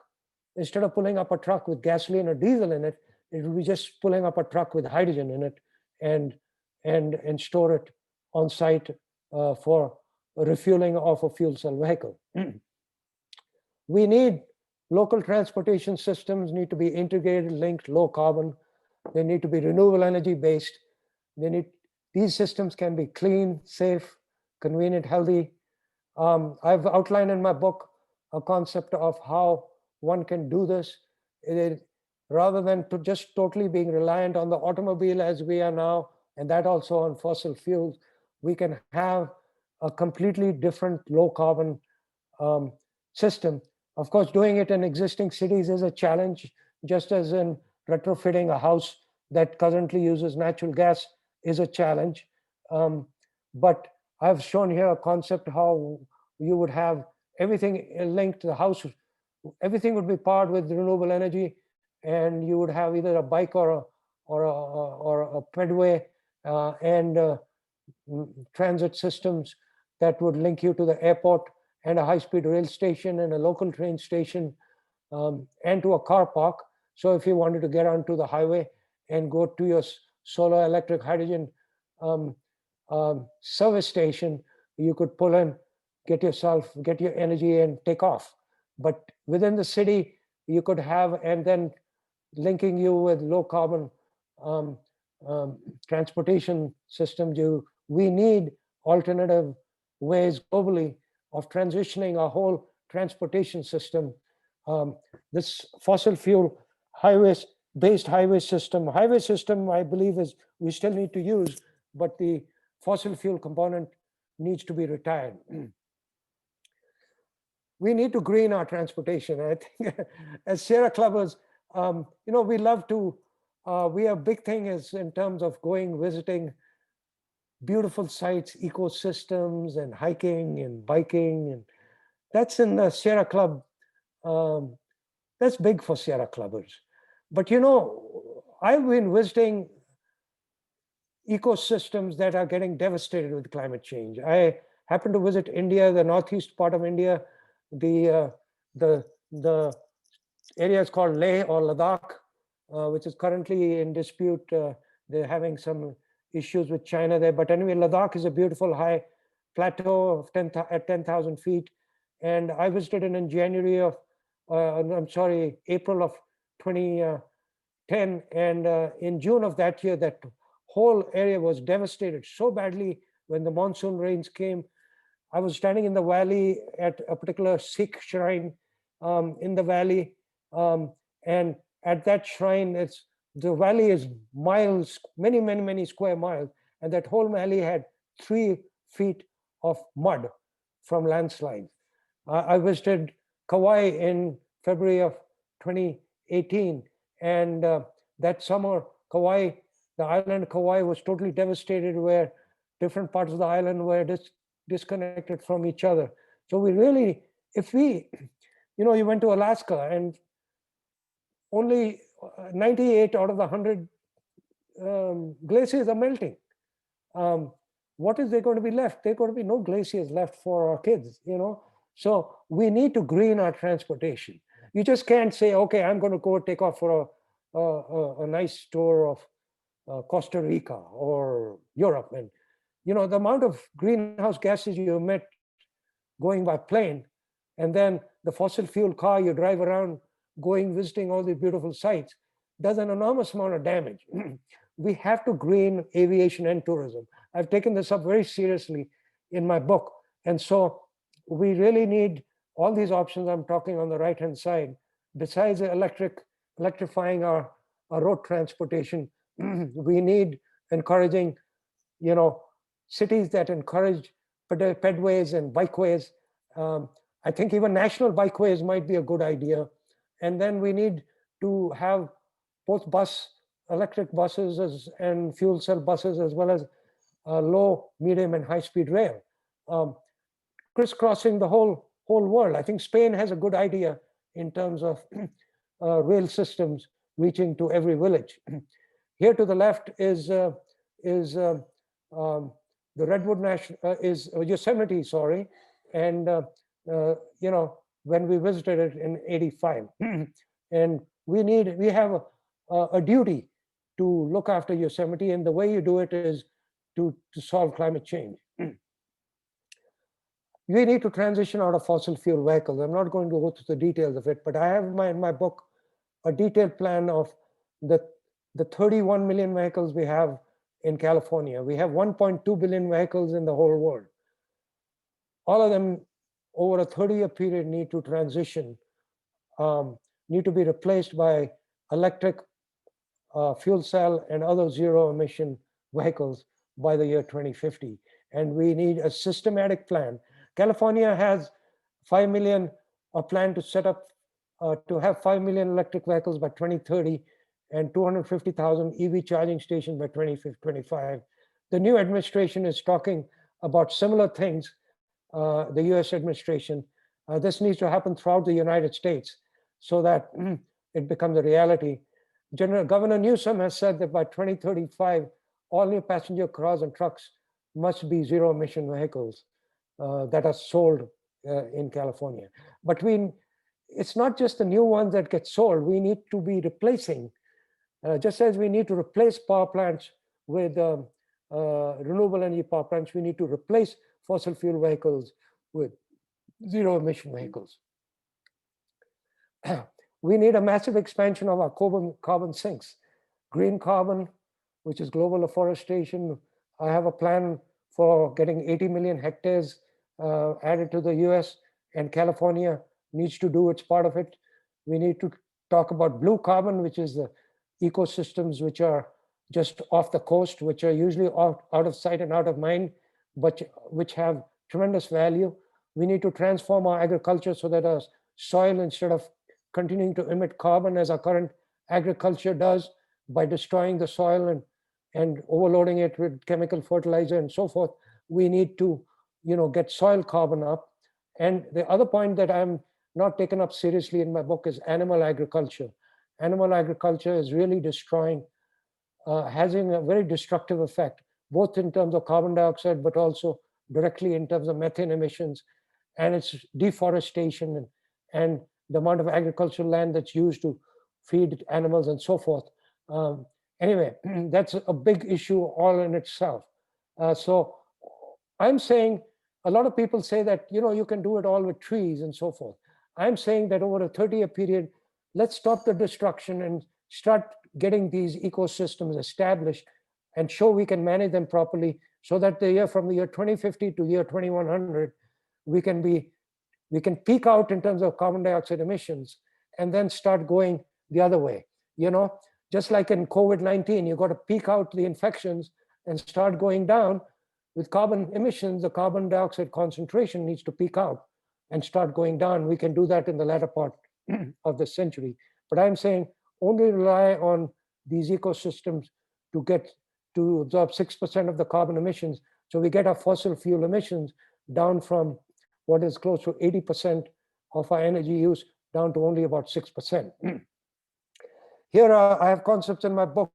Instead of pulling up a truck with gasoline or diesel in it, it would be just pulling up a truck with hydrogen in it and store it on site for refueling of a fuel cell vehicle. We need local transportation systems need to be integrated, linked, low carbon. They need to be renewable energy based. These systems can be clean, safe, convenient, healthy. I've outlined in my book a concept of how one can do this. Rather than just totally being reliant on the automobile as we are now, and that also on fossil fuels, we can have a completely different low carbon system. Of course, doing it in existing cities is a challenge, just as in retrofitting a house that currently uses natural gas is a challenge. But I've shown here a concept how you would have everything linked to the house. Everything would be powered with renewable energy, and you would have either a bike or a pedway and transit systems that would link you to the airport and a high-speed rail station and a local train station and to a car park. So if you wanted to get onto the highway and go to your solar electric hydrogen service station, you could pull in, get your energy and take off. But within the city, you could have, and then linking you with low carbon um, transportation systems. We need alternative ways globally of transitioning our whole transportation system. Um, this fossil fuel highways based highway system, I believe is we still need to use, but the fossil fuel component needs to be retired. We need to green our transportation. I think as Sierra Clubbers, we love to, we have big thing is in terms of going, visiting beautiful sites, ecosystems and hiking and biking. And that's in the Sierra Club. Um, that's big for Sierra Clubbers. But I've been visiting ecosystems that are getting devastated with climate change. I happened to visit India, the northeast part of India. The area is called Leh or Ladakh, which is currently in dispute. They're having some issues with China there. But anyway, Ladakh is a beautiful high plateau of at 10,000 feet. And I visited it in January of, April of 2010. And in June of that year, that whole area was devastated so badly when the monsoon rains came. I was standing in the valley at a particular Sikh shrine in the valley. And at that shrine, the valley is miles, many, many, many square miles. And that whole valley had 3 feet of mud from landslides. I visited Kauai in February of 2018. And that summer, the island Kauai was totally devastated, where different parts of the island were disconnected from each other. So we really, if we, you went to Alaska and only 98 out of the 100 glaciers are melting. What is there going to be left? There are going to be no glaciers left for our kids, So we need to green our transportation. You just can't say, okay, I'm going to go take off for a nice tour of Costa Rica or Europe. And, the amount of greenhouse gases you emit going by plane, and then the fossil fuel car you drive around visiting all these beautiful sites, does an enormous amount of damage. We have to green aviation and tourism. I've taken this up very seriously in my book. And so we really need all these options I'm talking on the right-hand side. Besides electrifying our road transportation, we need encouraging, cities that encourage pedways and bikeways. I think even national bikeways might be a good idea. And then we need to have both electric buses and fuel cell buses, as well as low, medium, and high-speed rail, crisscrossing the whole world. I think Spain has a good idea in terms of rail systems reaching to every village. Here to the left is the Redwood National is Yosemite, sorry, and when we visited it in '85, and we have a duty to look after Yosemite, and the way you do it is to solve climate change. We need to transition out of fossil fuel vehicles. I'm not going to go through the details of it, but I have in my book a detailed plan of the 31 million vehicles we have in California. We have 1.2 billion vehicles in the whole world. All of them over a 30-year period need to transition, need to be replaced by electric, fuel cell, and other zero emission vehicles by the year 2050. And we need a systematic plan. California has 5 million, a plan to set up, to have 5 million electric vehicles by 2030 and 250,000 EV charging stations by 2025. The new administration is talking about similar things, the US administration. This needs to happen throughout the United States so that it becomes a reality. Governor Newsom has said that by 2035, all new passenger cars and trucks must be zero emission vehicles that are sold in California. But it's not just the new ones that get sold. We need to be replacing, just as we need to replace power plants with renewable energy power plants, we need to replace fossil fuel vehicles with zero emission vehicles. we need a massive expansion of our carbon sinks. Green carbon, which is global afforestation. I have a plan for getting 80 million hectares added to the US, and California needs to do its part of it. We need to talk about blue carbon, which is the ecosystems which are just off the coast, which are usually out of sight and out of mind, but which have tremendous value. We need to transform our agriculture so that our soil, instead of continuing to emit carbon as our current agriculture does by destroying the soil and overloading it with chemical fertilizer and so forth, we need to, get soil carbon up. And the other point that I'm not taken up seriously in my book is animal agriculture. Animal agriculture is really destroying, having a very destructive effect, both in terms of carbon dioxide, but also directly in terms of methane emissions, and its deforestation and the amount of agricultural land that's used to feed animals and so forth. Anyway, that's a big issue all in itself. So I'm saying, a lot of people say that, you can do it all with trees and so forth. I'm saying that over a 30-year period, let's stop the destruction and start getting these ecosystems established and show we can manage them properly, so that from the year 2050 to year 2100, we can peak out in terms of carbon dioxide emissions and then start going the other way. Just like in COVID-19, you got to peak out the infections and start going down. With carbon emissions, the carbon dioxide concentration needs to peak out and start going down. We can do that in the latter part of the century. But I'm saying only rely on these ecosystems to absorb 6% of the carbon emissions. So we get our fossil fuel emissions down from what is close to 80% of our energy use down to only about 6%. Here I have concepts in my book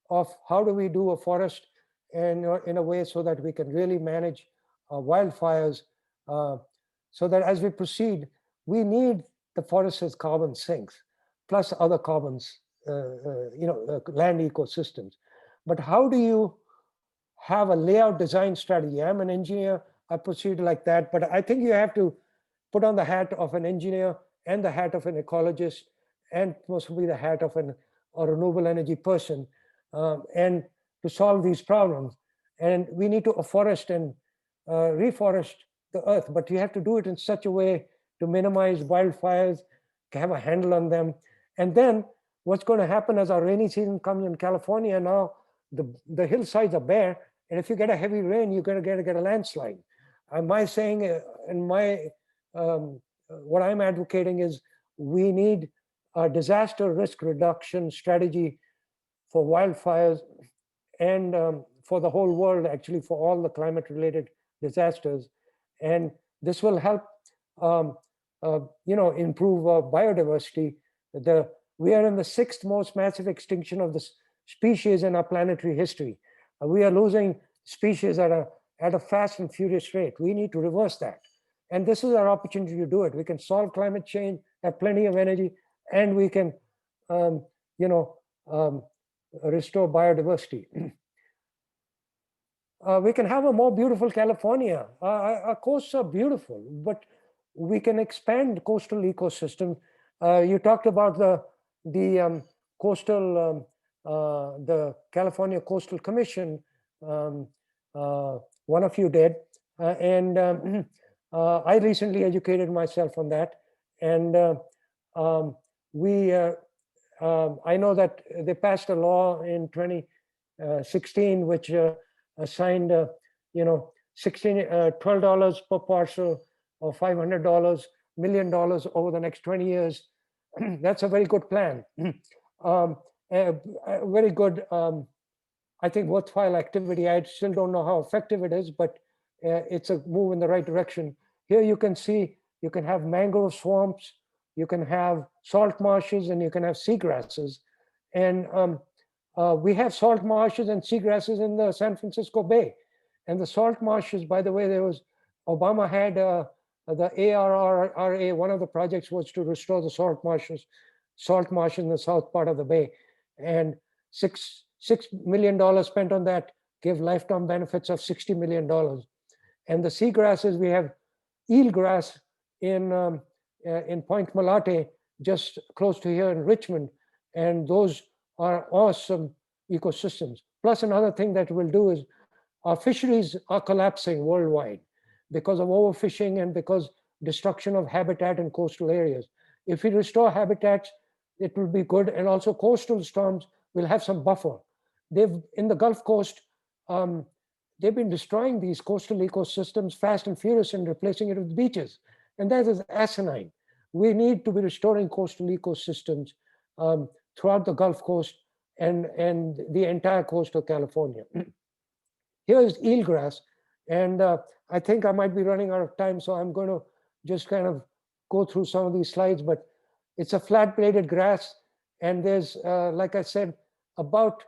of how do we do a forest in a way so that we can really manage wildfires, so that as we proceed, we need the forest as carbon sinks, plus other carbons, land ecosystems. But how do you have a layout design strategy? I'm an engineer, I proceed like that, but I think you have to put on the hat of an engineer and the hat of an ecologist and possibly the hat of a renewable energy person, and to solve these problems. And we need to afforest and reforest the earth, but you have to do it in such a way to minimize wildfires, to have a handle on them. And then what's going to happen as our rainy season comes in California now, the hillsides are bare, and if you get a heavy rain, you're going to get a landslide. My saying, and what I'm advocating is we need a disaster risk reduction strategy for wildfires and for the whole world, actually, for all the climate-related disasters. And this will help, improve biodiversity. We are in the 6th most massive extinction of the species in our planetary history. We are losing species at a fast and furious rate. We need to reverse that. And this is our opportunity to do it. We can solve climate change, have plenty of energy, and we can, restore biodiversity. We can have a more beautiful California. Our coasts are beautiful, but we can expand coastal ecosystem. You talked about the coastal, the California Coastal Commission. One of you did, and I recently educated myself on that. And I know that they passed a law in 2016, which assigned, $12 per parcel or $500 million over the next 20 years. That's a very good plan. A very good, I think, worthwhile activity. I still don't know how effective it is, but it's a move in the right direction. Here you can see, you can have mangrove swamps, you can have salt marshes, and you can have seagrasses. And we have salt marshes and seagrasses in the San Francisco Bay. And the salt marshes, by the way, Obama had the ARRA, one of the projects was to restore the salt marshes in the south part of the bay. And $6 million spent on that gave lifetime benefits of $60 million. And the seagrasses, we have eelgrass in Point Malate, just close to here in Richmond, and those are awesome ecosystems. Plus, another thing that we'll do is our fisheries are collapsing worldwide because of overfishing and because destruction of habitat in coastal areas. If we restore habitats, it will be good, and also coastal storms will have some buffer. They've in the Gulf Coast, um, they've been destroying these coastal ecosystems fast and furious and replacing it with beaches, and that is asinine. We need to be restoring coastal ecosystems throughout the Gulf Coast and the entire coast of California. Here's eelgrass, and I think I might be running out of time, so I'm going to just kind of go through some of these slides, but it's a flat-bladed grass, and there's, like I said, about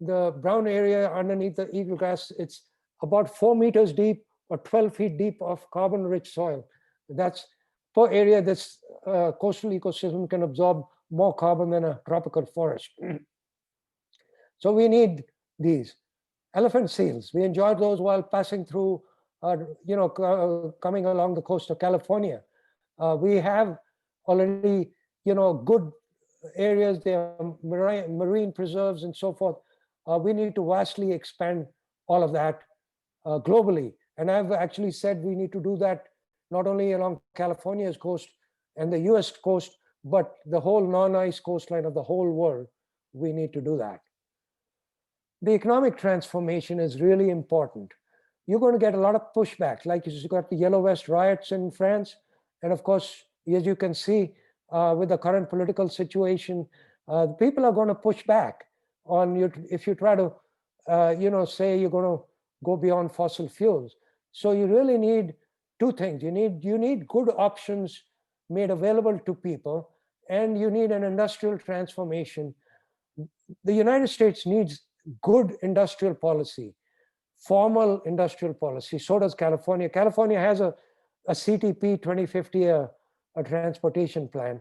the brown area underneath the eelgrass, it's about 4 meters deep or 12 feet deep of carbon-rich soil. That's per area, this coastal ecosystem can absorb more carbon than a tropical forest. So we need these. Elephant seals, we enjoyed those while passing through, coming along the coast of California. We have already, good areas there, marine preserves and so forth. We need to vastly expand all of that globally. And I've actually said we need to do that not only along California's coast and the US coast, but the whole non-ice coastline of the whole world. We need to do that. The economic transformation is really important. You're going to get a lot of pushback, like you got the Yellow Vest riots in France. And of course, as you can see, with the current political situation, people are going to push back on you if you try to, say you're going to go beyond fossil fuels. So you really need two things. You need good options made available to people, and you need an industrial transformation. The United States needs good industrial policy, formal industrial policy. So does California. California has a CTP 2050, a transportation plan.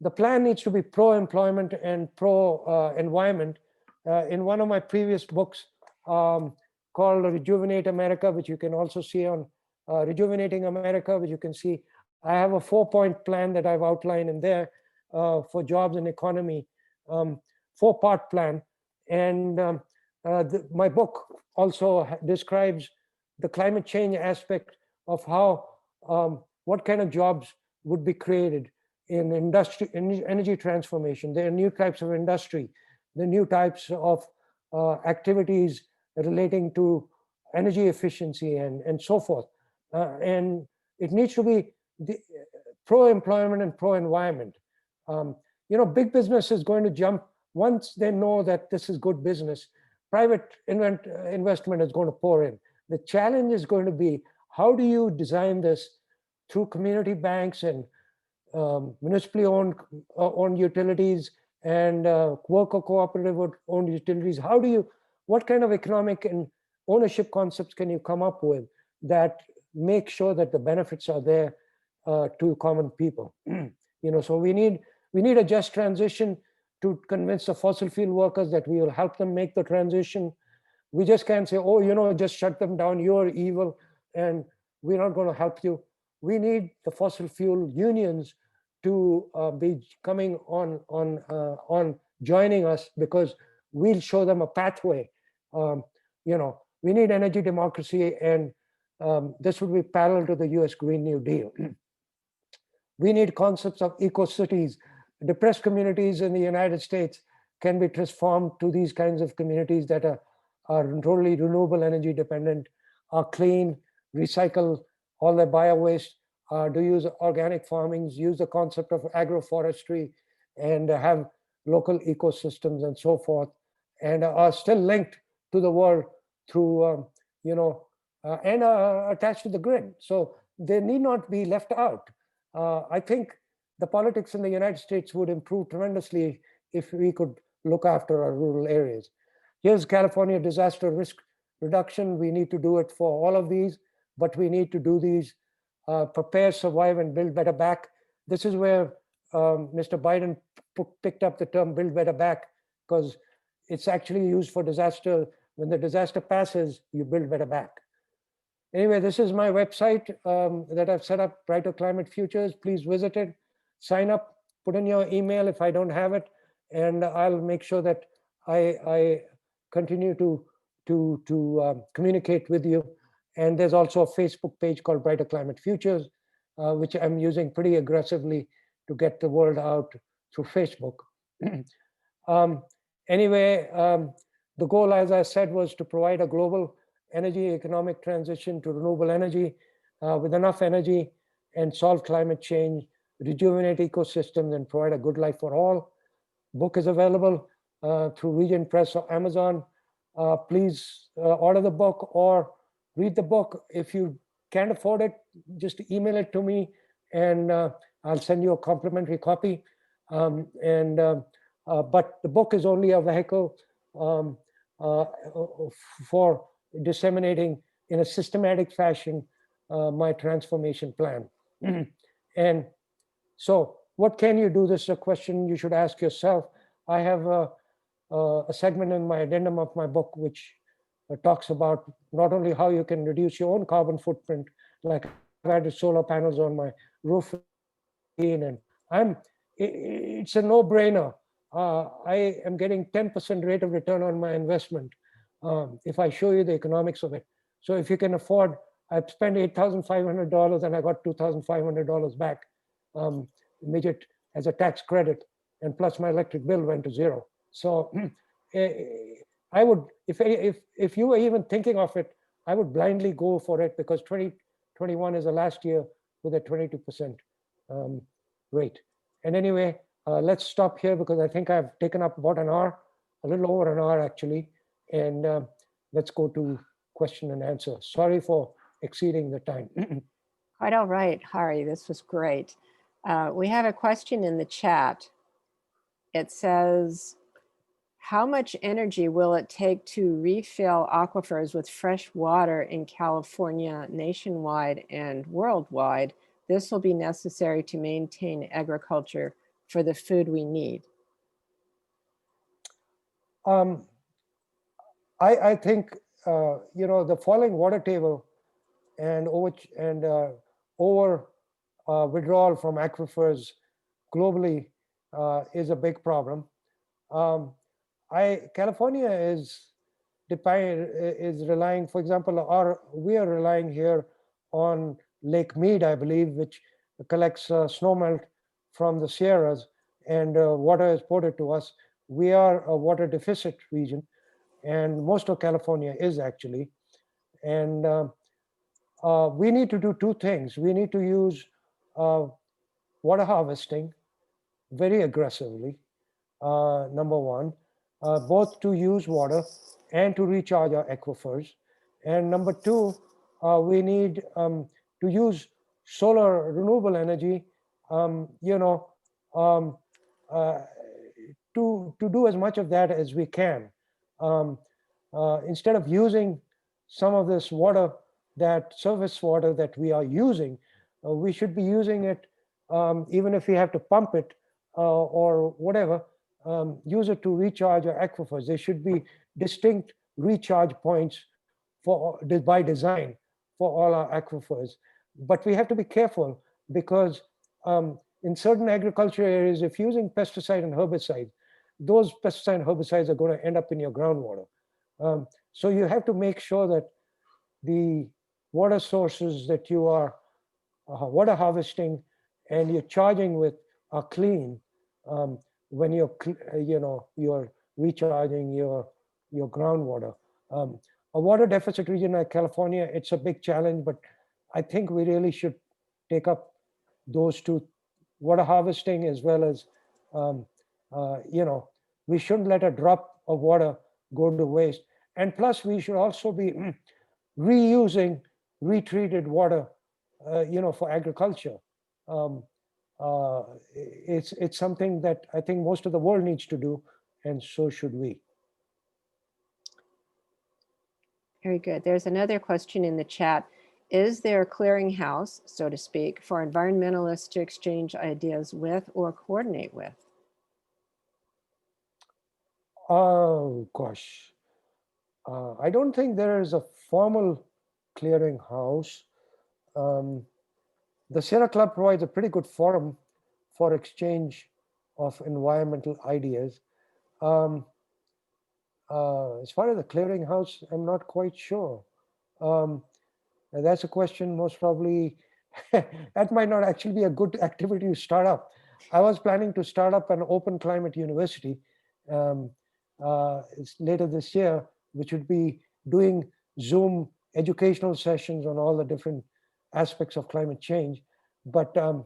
The plan needs to be pro-employment and pro-environment. In one of my previous books called Rejuvenate America, which you can also see on Rejuvenating America, which you can see, I have a 4-point plan that I've outlined in there for jobs and economy, 4-part plan. And my book also describes the climate change aspect of how, what kind of jobs would be created in industry, in energy transformation. There are new types of industry, the new types of activities relating to energy efficiency and so forth. And it needs to be pro-employment and pro-environment. Big business is going to jump once they know that this is good business. Private investment is going to pour in. The challenge is going to be, how do you design this through community banks and municipally owned utilities and worker cooperative owned utilities? What kind of economic and ownership concepts can you come up with that make sure that the benefits are there to common people? So we need a just transition to convince the fossil fuel workers that we will help them make the transition. We just can't say, oh, just shut them down, you're evil, and we're not going to help you. We need the fossil fuel unions to be coming on joining us, because we'll show them a pathway. We need energy democracy, and this would be parallel to the US Green New Deal. We need concepts of eco-cities. Depressed communities in the United States can be transformed to these kinds of communities that are totally renewable energy dependent, are clean, recycle all their bio waste, do use organic farming, use the concept of agroforestry, and have local ecosystems and so forth, and are still linked to the world through, and are attached to the grid. So they need not be left out. I think the politics in the United States would improve tremendously if we could look after our rural areas. Here's California disaster risk reduction. We need to do it for all of these, but we need to do these prepare, survive, and build better back. This is where Mr. Biden picked up the term build better back, because it's actually used for disaster. When the disaster passes, you build better back. Anyway, this is my website that I've set up, Brighter Climate Futures. Please visit it, sign up, put in your email if I don't have it, and I'll make sure that I continue to communicate with you. And there's also a Facebook page called Brighter Climate Futures, which I'm using pretty aggressively to get the word out through Facebook. um, anyway, the goal, as I said, was to provide a global energy economic transition to renewable energy with enough energy and solve climate change, rejuvenate ecosystems, and provide a good life for all. Book is available through Regent Press or Amazon. Please order the book or read the book. If you can't afford it, just email it to me, and I'll send you a complimentary copy. But the book is only a vehicle um, uh, for disseminating in a systematic fashion my transformation plan. And so what can you do? This is a question you should ask yourself. I have a segment in my addendum of my book which talks about not only how you can reduce your own carbon footprint, like I've added solar panels on my roof, and it's a no-brainer. I am getting 10% rate of return on my investment if I show you the economics of it. So if you can afford, I've spent $8,500 and I got $2,500 back, immediate as a tax credit, and plus my electric bill went to zero. So I would, if you were even thinking of it, I would blindly go for it, because 2021 is the last year with a 22% rate. And anyway, let's stop here, because I think I've taken up about an hour, a little over an hour actually. And let's go to question and answer. Sorry for exceeding the time. Quite all right, Hari, this was great. We have a question in the chat. It says, how much energy will it take to refill aquifers with fresh water in California, nationwide and worldwide? This will be necessary to maintain agriculture for the food we need. I think the falling water table and over withdrawal from aquifers globally is a big problem. California is relying, for example, we are relying here on Lake Mead, I believe, which collects snowmelt from the Sierras, and water is ported to us. We are a water deficit region, and most of California is actually. And we need to do two things. We need to use water harvesting very aggressively, number one, both to use water and to recharge our aquifers. And number two, we need to use solar renewable energy, to do as much of that as we can. Instead of using some of this water, that surface water that we are using, we should be using it, even if we have to pump it or whatever, use it to recharge our aquifers. There should be distinct recharge points by design for all our aquifers. But we have to be careful, because in certain agriculture areas, if using pesticide and herbicide, those pesticide and herbicides are going to end up in your groundwater. So you have to make sure that the water sources that you are water harvesting and you're charging with are clean when you're recharging your groundwater. A water deficit region like California, it's a big challenge, but I think we really should take up those two, water harvesting as well as we shouldn't let a drop of water go to waste. And plus, we should also be reusing retreated water, for agriculture. It's something that I think most of the world needs to do, and so should we. Very good. There's another question in the chat. Is there a clearinghouse, so to speak, for environmentalists to exchange ideas with or coordinate with? Oh, gosh. I don't think there is a formal clearinghouse. The Sierra Club provides a pretty good forum for exchange of environmental ideas. Um, as far as the clearinghouse, I'm not quite sure. Um, that's a question most probably that might not actually be a good activity to start up. I was planning to start up an open climate university um, later this year, which would be doing Zoom educational sessions on all the different aspects of climate change. But um,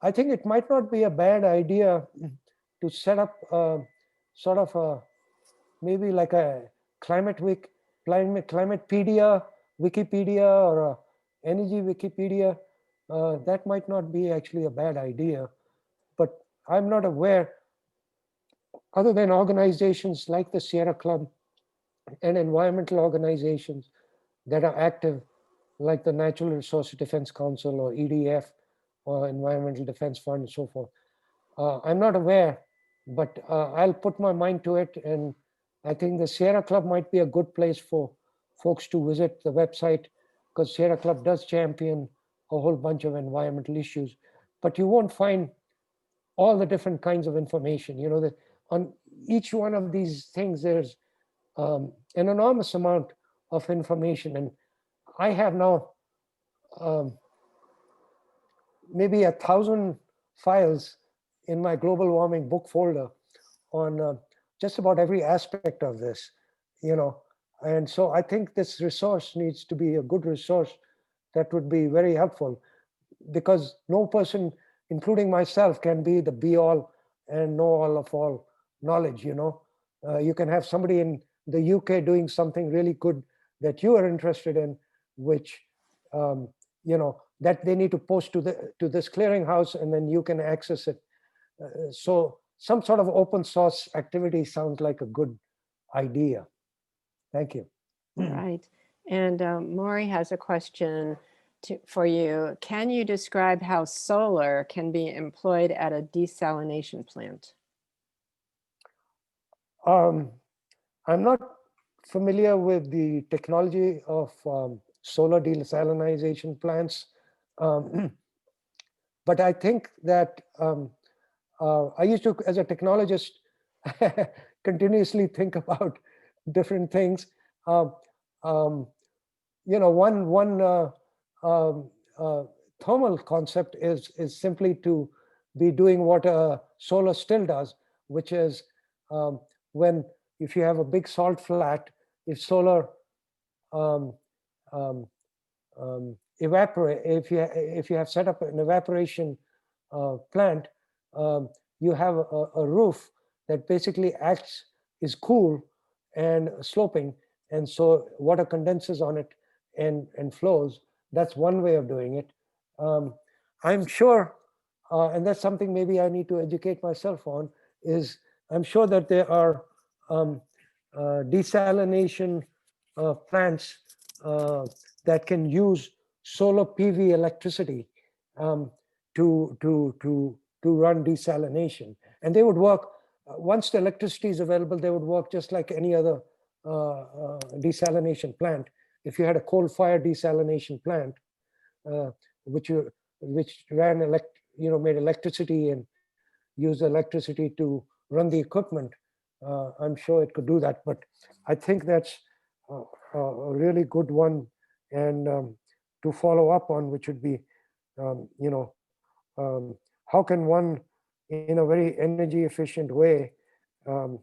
I think it might not be a bad idea to set up sort of a maybe like a climate week, climatepedia, Wikipedia, or a energy Wikipedia. That might not be actually a bad idea, but I'm not aware, other than organizations like the Sierra Club and environmental organizations that are active, like the Natural Resource Defense Council or EDF or Environmental Defense Fund and so forth. I'm not aware, but I'll put my mind to it. And I think the Sierra Club might be a good place for folks to visit the website, because Sierra Club does champion a whole bunch of environmental issues. But you won't find all the different kinds of information. You know, that on each one of these things, there's an enormous amount of information. And I have now um, maybe 1,000 files in my global warming book folder on just about every aspect of this, you know. And so I think this resource needs to be a good resource that would be very helpful, because no person, including myself, can be the be all and know all of all knowledge, you know. You can have somebody in the UK doing something really good that you are interested in, which you know, that they need to post to this clearinghouse, and then you can access it. So some sort of open source activity sounds like a good idea. Thank you. Right. And Maury has a question for you. Can you describe how solar can be employed at a desalination plant? I'm not familiar with the technology of solar desalinization plants, um, but I think that I used to, as a technologist, continuously think about different things. Um, um, you know, one um, uh, thermal concept is simply to be doing what solar still does, which is um, when if you have a big salt flat, if solar um, um, evaporate, if you have set up an evaporation plant, um, you have a roof that basically acts is cool and sloping, and so water condenses on it and flows. That's one way of doing it. Um, I'm sure, and that's something maybe I need to educate myself on, is I'm sure that there are um, desalination plants that can use solar PV electricity um, to run desalination, and they would work once the electricity is available. They would work just like any other desalination plant. If you had a coal-fired desalination plant, uh, which you which ran made electricity and used electricity to run the equipment, I'm sure it could do that. But I think that's a really good one, and to follow up on, which would be, you know, how can one, in a very energy efficient way, um,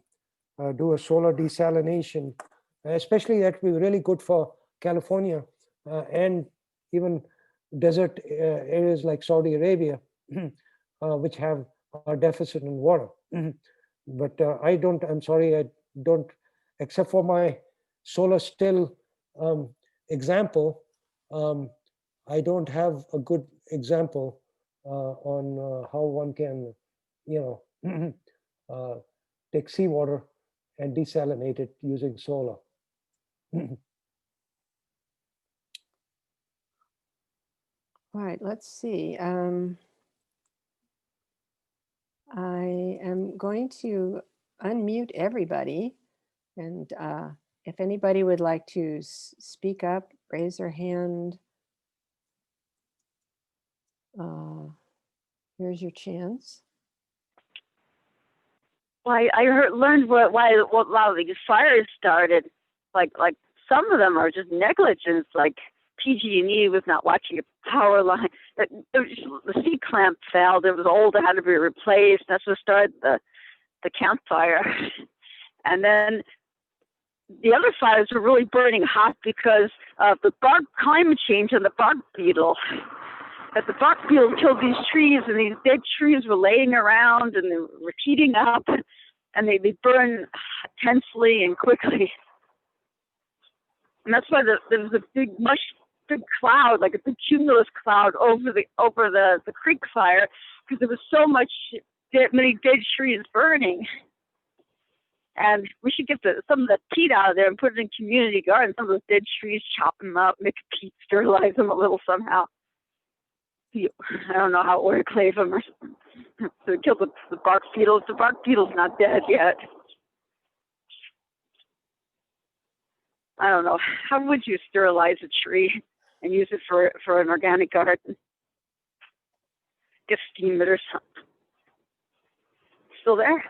do a solar desalination, especially that would be really good for California and even desert areas like Saudi Arabia, which have a deficit in water. But I'm sorry, I don't, except for my solar still example, um, I don't have a good example on how one can, you know, take seawater and desalinate it using solar. All right, let's see. I am going to unmute everybody. And if anybody would like to speak up, raise their hand. Here's your chance. learned why a lot of these fires started. Like some of them are just negligence. Like PG&E was not watching a power line. The C clamp failed. It was old. It had to be replaced. That's what started the campfire. And then the other fires were really burning hot because of the climate change and the bark beetle. That the bark beetle killed these trees, and these dead trees were laying around, and they were heating up, and they burn intensely and quickly. And that's why there was a big cloud, like a big cumulus cloud over the creek fire, because there was so many dead trees burning. And we should get some of the peat out of there and put it in community gardens. Some of those dead trees, chop them up, make peat, sterilize them a little somehow. I don't know how it works, clave them or something. So kill the bark beetle. The bark beetle's not dead yet. I don't know. How would you sterilize a tree and use it for an organic garden? Just steam it or something. Still there?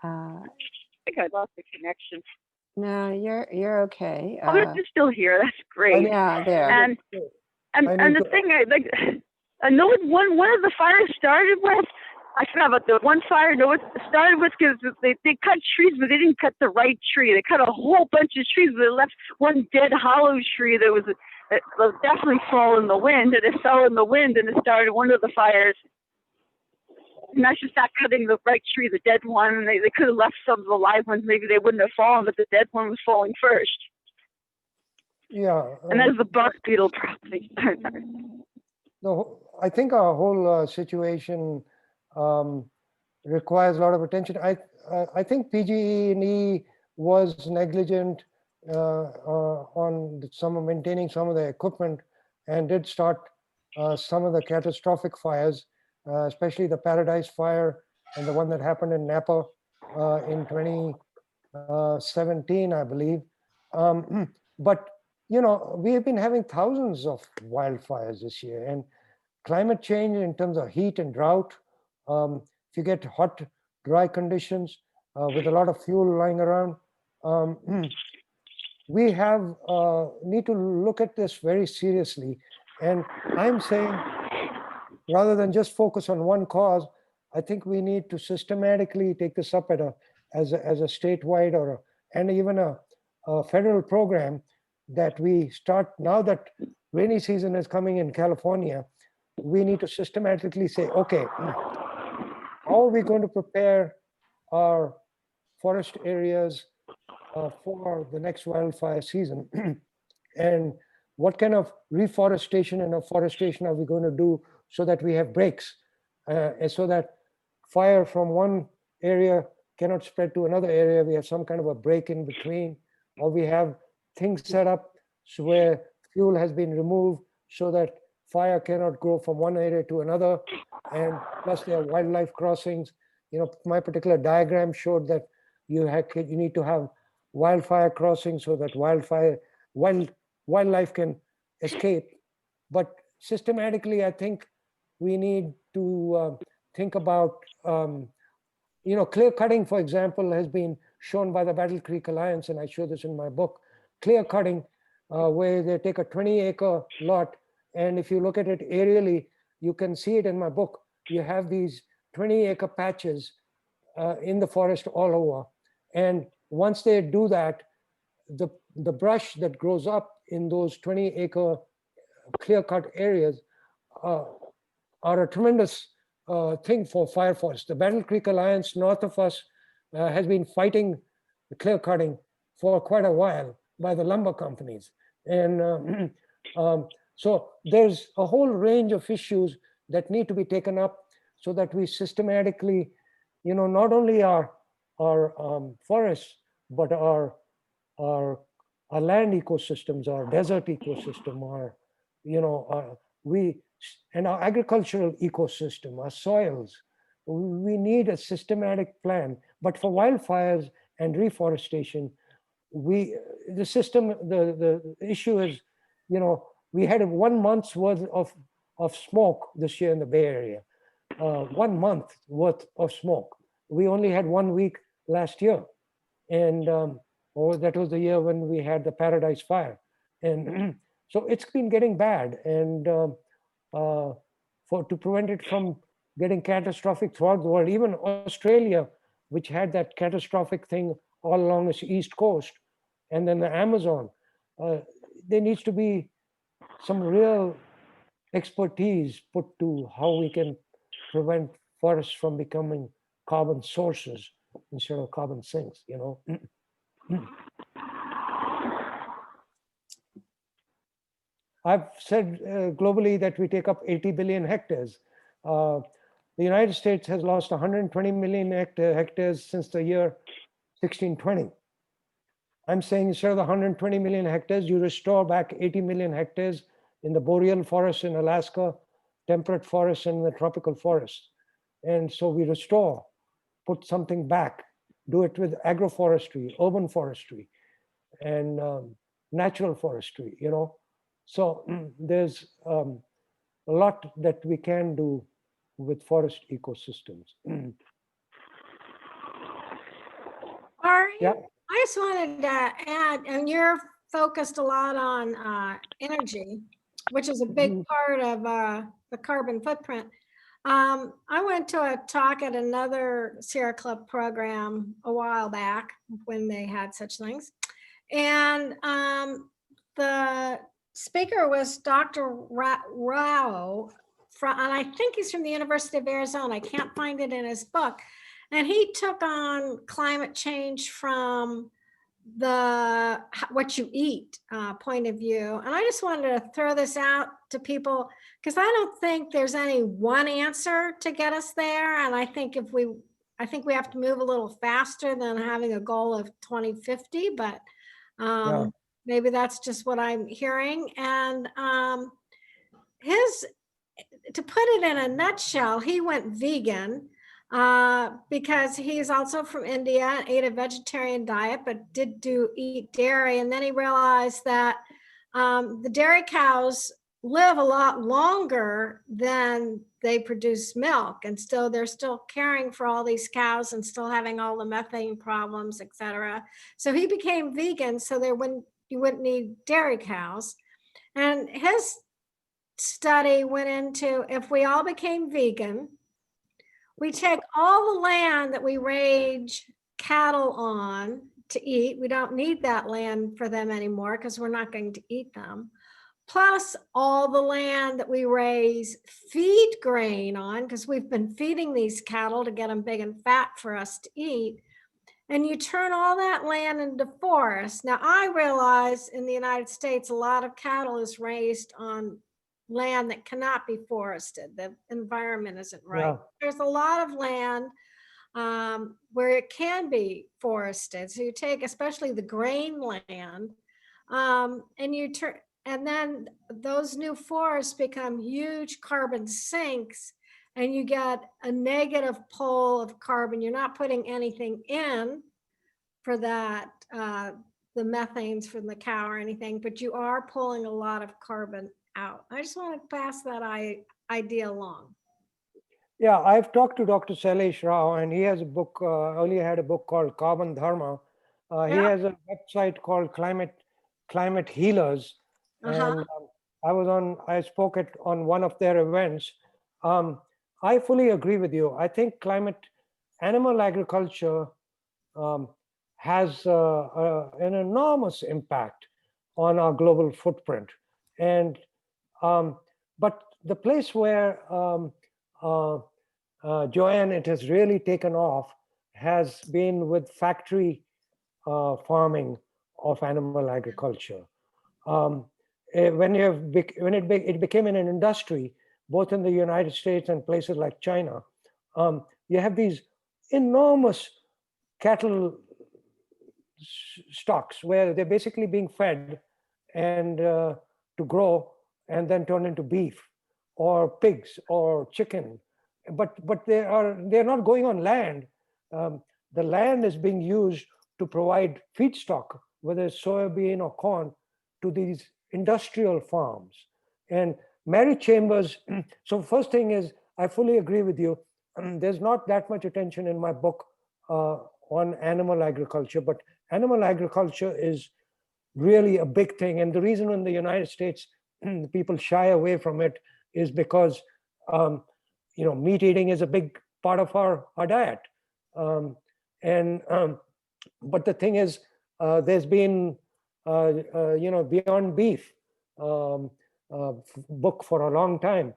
I think I lost the connection. No, you're okay. Oh, you're still here. That's great. Yeah, there. And the thing I know one of the fires started with. I forgot about the one fire. No, it started with because they cut trees, but they didn't cut the right tree. They cut a whole bunch of trees, but they left one dead hollow tree that was definitely fall in the wind, and it fell in the wind, and it started one of the fires. And that's just not cutting the right tree, the dead one. And they could have left some of the live ones. Maybe they wouldn't have fallen, but the dead one was falling first. Yeah. And that's the bark beetle problem. No, I think our whole situation requires a lot of attention. I think PG&E was negligent on maintaining some of the equipment, and did start some of the catastrophic fires, especially the Paradise Fire and the one that happened in Napa in 2017, I believe. But we have been having thousands of wildfires this year, and climate change in terms of heat and drought. If you get hot, dry conditions with a lot of fuel lying around, we need to look at this very seriously. And I'm saying, rather than just focus on one cause, I think we need to systematically take this up as a statewide and even a federal program, that we start now that rainy season is coming in California. We need to systematically say, okay, how are we going to prepare our forest areas for the next wildfire season? And what kind of reforestation and afforestation are we going to do so that we have breaks, and so that fire from one area cannot spread to another area? We have some kind of a break in between, or we have things set up so where fuel has been removed so that fire cannot grow from one area to another. And plus there are wildlife crossings. My particular diagram showed that you need to have wildfire crossings so that wildlife can escape. But systematically, I think we need to think about, clear cutting, for example, has been shown by the Battle Creek Alliance, and I show this in my book. Clear cutting, where they take a 20-acre lot, and if you look at it aerially, you can see it in my book. You have these 20-acre patches in the forest all over. And once they do that, the brush that grows up in those 20-acre clear-cut areas are a tremendous thing for fire forests. The Battle Creek Alliance north of us has been fighting the clear cutting for quite a while by the lumber companies. And so there's a whole range of issues that need to be taken up so that we systematically, not only our forests, but our land ecosystems, our desert ecosystem, and our agricultural ecosystem, our soils. We need a systematic plan. But for wildfires and reforestation, the issue is, we had 1 month's worth of smoke this year in the Bay Area, 1 month worth of smoke. we only had 1 week last year. And that was the year when we had the Paradise Fire. And so it's been getting bad. And to prevent it from getting catastrophic throughout the world, even Australia, which had that catastrophic thing all along its east coast, and then the Amazon, there needs to be some real expertise put to how we can prevent forests from becoming carbon sources instead of carbon sinks, you know. I've said globally that we take up 80 billion hectares. The United States has lost 120 million hectares since the year 1620. I'm saying instead of the 120 million hectares, you restore back 80 million hectares in the boreal forests in Alaska, temperate forests, and the tropical forests. And so we restore, put something back, do it with agroforestry, urban forestry, and natural forestry, you know. So there's a lot that we can do with forest ecosystems. Ari, Yeah. I just wanted to add, and you're focused a lot on energy, which is a big part of the carbon footprint. I went to a talk at another Sierra Club program a while back when they had such things. And the speaker was Dr. Rao, and I think he's from the University of Arizona. I can't find it in his book. And he took on climate change from the what you eat point of view. And I just wanted to throw this out to people because I don't think there's any one answer to get us there. And I think we have to move a little faster than having a goal of 2050, but maybe that's just what I'm hearing. And to put it in a nutshell, he went vegan because he's also from India and ate a vegetarian diet, but did eat dairy. And then he realized that the dairy cows live a lot longer than they produce milk. And still, they're still caring for all these cows and still having all the methane problems, et cetera. So he became vegan so you wouldn't need dairy cows. And his study went into if we all became vegan, we take all the land that we raise cattle on to eat. We don't need that land for them anymore because we're not going to eat them. Plus all the land that we raise feed grain on because we've been feeding these cattle to get them big and fat for us to eat. And you turn all that land into forest. Now I realize in the United States, a lot of cattle is raised on land that cannot be forested. The environment isn't right. Yeah. There's a lot of land where it can be forested. So you take especially the grain land and then those new forests become huge carbon sinks and you get a negative pull of carbon. You're not putting anything in for that, the methanes from the cow or anything, but you are pulling a lot of carbon out. I just want to pass that idea along. Yeah, I've talked to Dr. Sailesh Rao, and he has a book, earlier had a book called Carbon Dharma. He has a website called Climate Healers. And I spoke on one of their events. I fully agree with you. I think animal agriculture has an enormous impact on our global footprint. And but the place where Joanne, it has really taken off has been with factory farming of animal agriculture. When it became an industry, both in the United States and places like China, you have these enormous cattle stocks where they're basically being fed and to grow and then turn into beef or pigs or chicken, but they're not going on land. The land is being used to provide feedstock, whether it's soybean or corn, to these industrial farms. And Mary Chambers, so first thing is, I fully agree with you. there's not that much attention in my book on animal agriculture, but animal agriculture is really a big thing. And the reason in the United States people shy away from it is because meat eating is a big part of our diet. And but the thing is, there's been Beyond Beef book for a long time.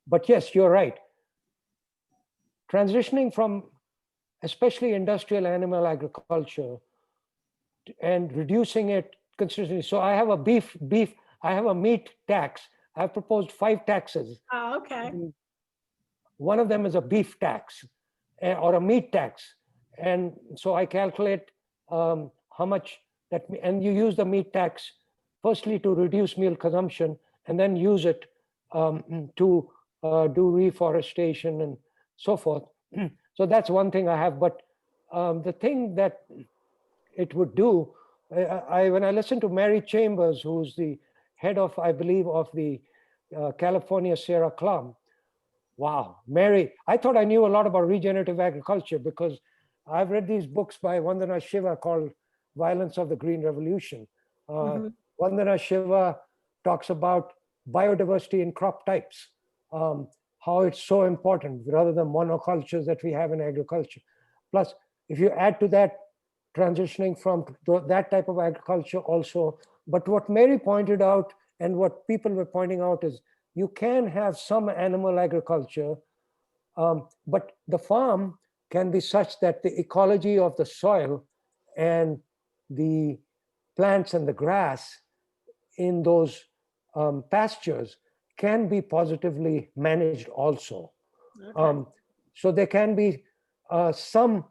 But yes, you're right. Transitioning from especially industrial animal agriculture and reducing it consistently. So I have I have a meat tax. I've proposed 5 taxes. Oh, okay. One of them is a beef tax or a meat tax. And so I calculate how much that, and you use the meat tax firstly to reduce meal consumption, and then use it to do reforestation and so forth. So that's one thing I have. But the thing that it would do, when I listen to Mary Chambers, who's the head of, I believe, of the California Sierra Club. Wow, Mary, I thought I knew a lot about regenerative agriculture because I've read these books by Vandana Shiva called Violence of the Green Revolution. Vandana Shiva talks about biodiversity in crop types, how it's so important rather than monocultures that we have in agriculture. Plus, if you add to that, transitioning from that type of agriculture also. But what Mary pointed out and what people were pointing out is you can have some animal agriculture, but the farm can be such that the ecology of the soil and the plants and the grass in those pastures can be positively managed also. Okay. So there can be some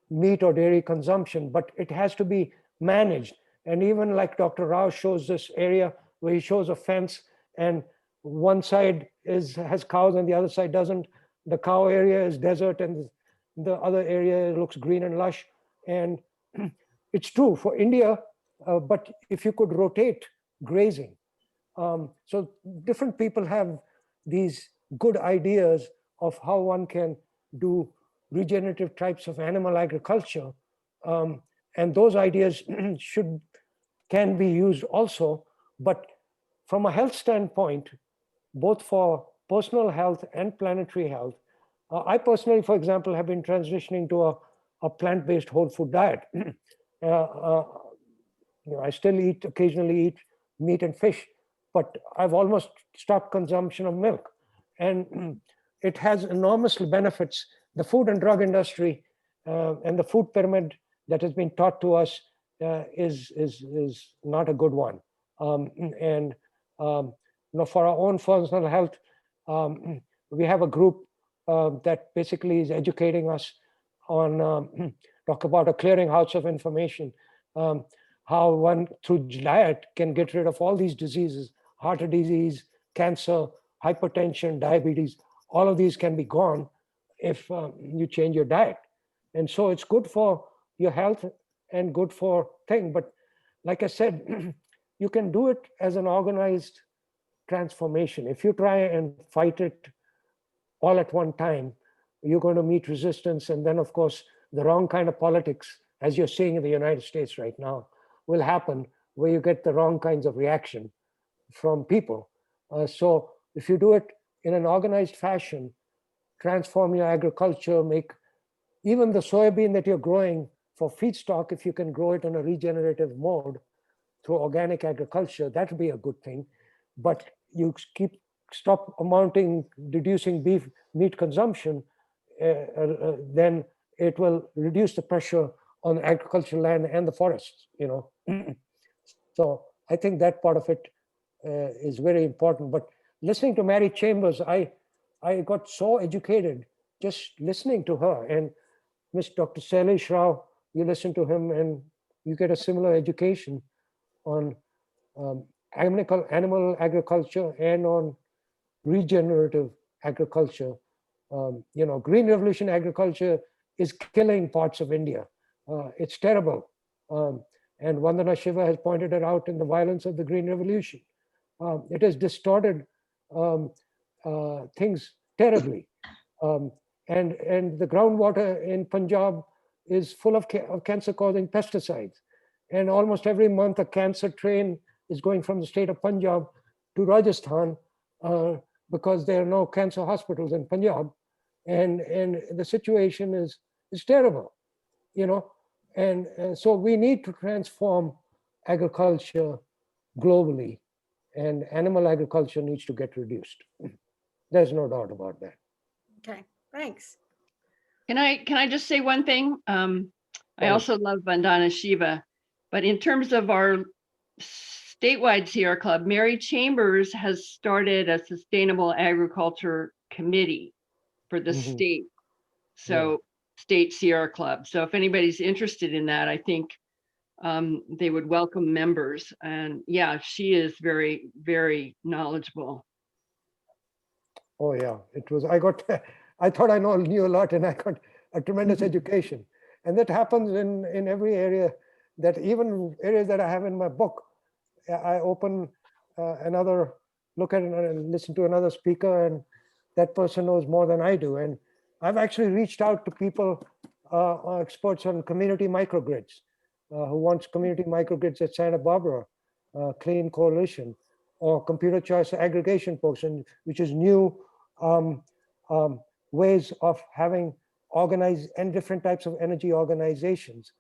meat or dairy consumption, but it has to be managed. And even like Dr. Rao shows this area where he shows a fence and one side has cows and the other side doesn't. The cow area is desert and the other area looks green and lush. And it's true for India, but if you could rotate grazing. So different people have these good ideas of how one can do regenerative types of animal agriculture. And those ideas can be used also, but from a health standpoint, both for personal health and planetary health, I personally, for example, have been transitioning to a plant-based whole food diet. I still occasionally eat meat and fish, but I've almost stopped consumption of milk. And it has enormous benefits. The food and drug industry and the food pyramid that has been taught to us is not a good one. For our own personal health, we have a group that basically is educating us on talk about a clearinghouse of information, how one through diet can get rid of all these diseases, heart disease, cancer, hypertension, diabetes. All of these can be gone if you change your diet. And so it's good for your health and good for thing. But like I said, you can do it as an organized transformation. If you try and fight it all at one time, you're going to meet resistance. And then, of course, the wrong kind of politics, as you're seeing in the United States right now, will happen where you get the wrong kinds of reaction from people. So if you do it in an organized fashion, transform your agriculture, make even the soybean that you're growing for feedstock, if you can grow it in a regenerative mode through organic agriculture, that would be a good thing. But you stop reducing meat consumption, then it will reduce the pressure on agricultural land and the forests, So I think that part of it is very important. But listening to Mary Chambers, I got so educated just listening to her. And Dr. Sailesh Rao, you listen to him and you get a similar education on animal agriculture and on regenerative agriculture. Green revolution agriculture is killing parts of India. It's terrible. And Vandana Shiva has pointed it out in The Violence of the Green Revolution. It has distorted things terribly. Um, and the groundwater in Punjab is full of cancer-causing pesticides. And almost every month, a cancer train is going from the state of Punjab to Rajasthan because there are no cancer hospitals in Punjab. And the situation is terrible, you know. And so we need to transform agriculture globally, and animal agriculture needs to get reduced. There's no doubt about that. Okay, thanks. Can I just say one thing? I Right. also love Vandana Shiva, but in terms of our statewide Sierra Club, Mary Chambers has started a sustainable agriculture committee for the Mhm. state. So state Sierra Club. So if anybody's interested in that, I think they would welcome members. And yeah, she is very, very knowledgeable. Oh yeah, it was. I got. I thought I knew a lot, and I got a tremendous education. And that happens in every area. That even areas that I have in my book, I open another look at it and listen to another speaker, and that person knows more than I do. And I've actually reached out to people, experts on community microgrids, who wants community microgrids at Santa Barbara, Clean Coalition, or computer choice aggregation portion, which is new ways of having organized and different types of energy organizations,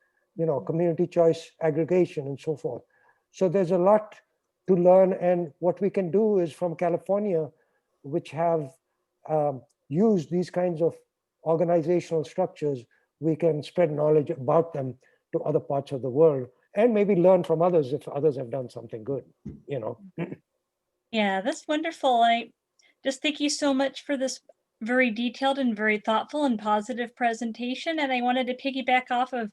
community choice aggregation and so forth. So there's a lot to learn, and what we can do is from California, which have used these kinds of organizational structures, we can spread knowledge about them to other parts of the world, and maybe learn from others if others have done something good, Yeah, that's wonderful. I just thank you so much for this very detailed and very thoughtful and positive presentation. And I wanted to piggyback off of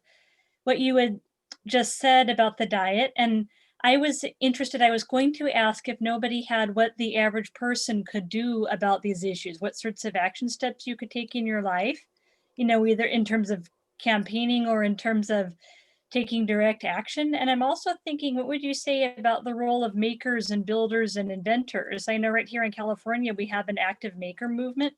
what you had just said about the diet. And I was interested, I was going to ask if nobody had what the average person could do about these issues, what sorts of action steps you could take in your life, either in terms of campaigning or in terms of taking direct action. And I'm also thinking, what would you say about the role of makers and builders and inventors? I know right here in California, we have an active maker movement.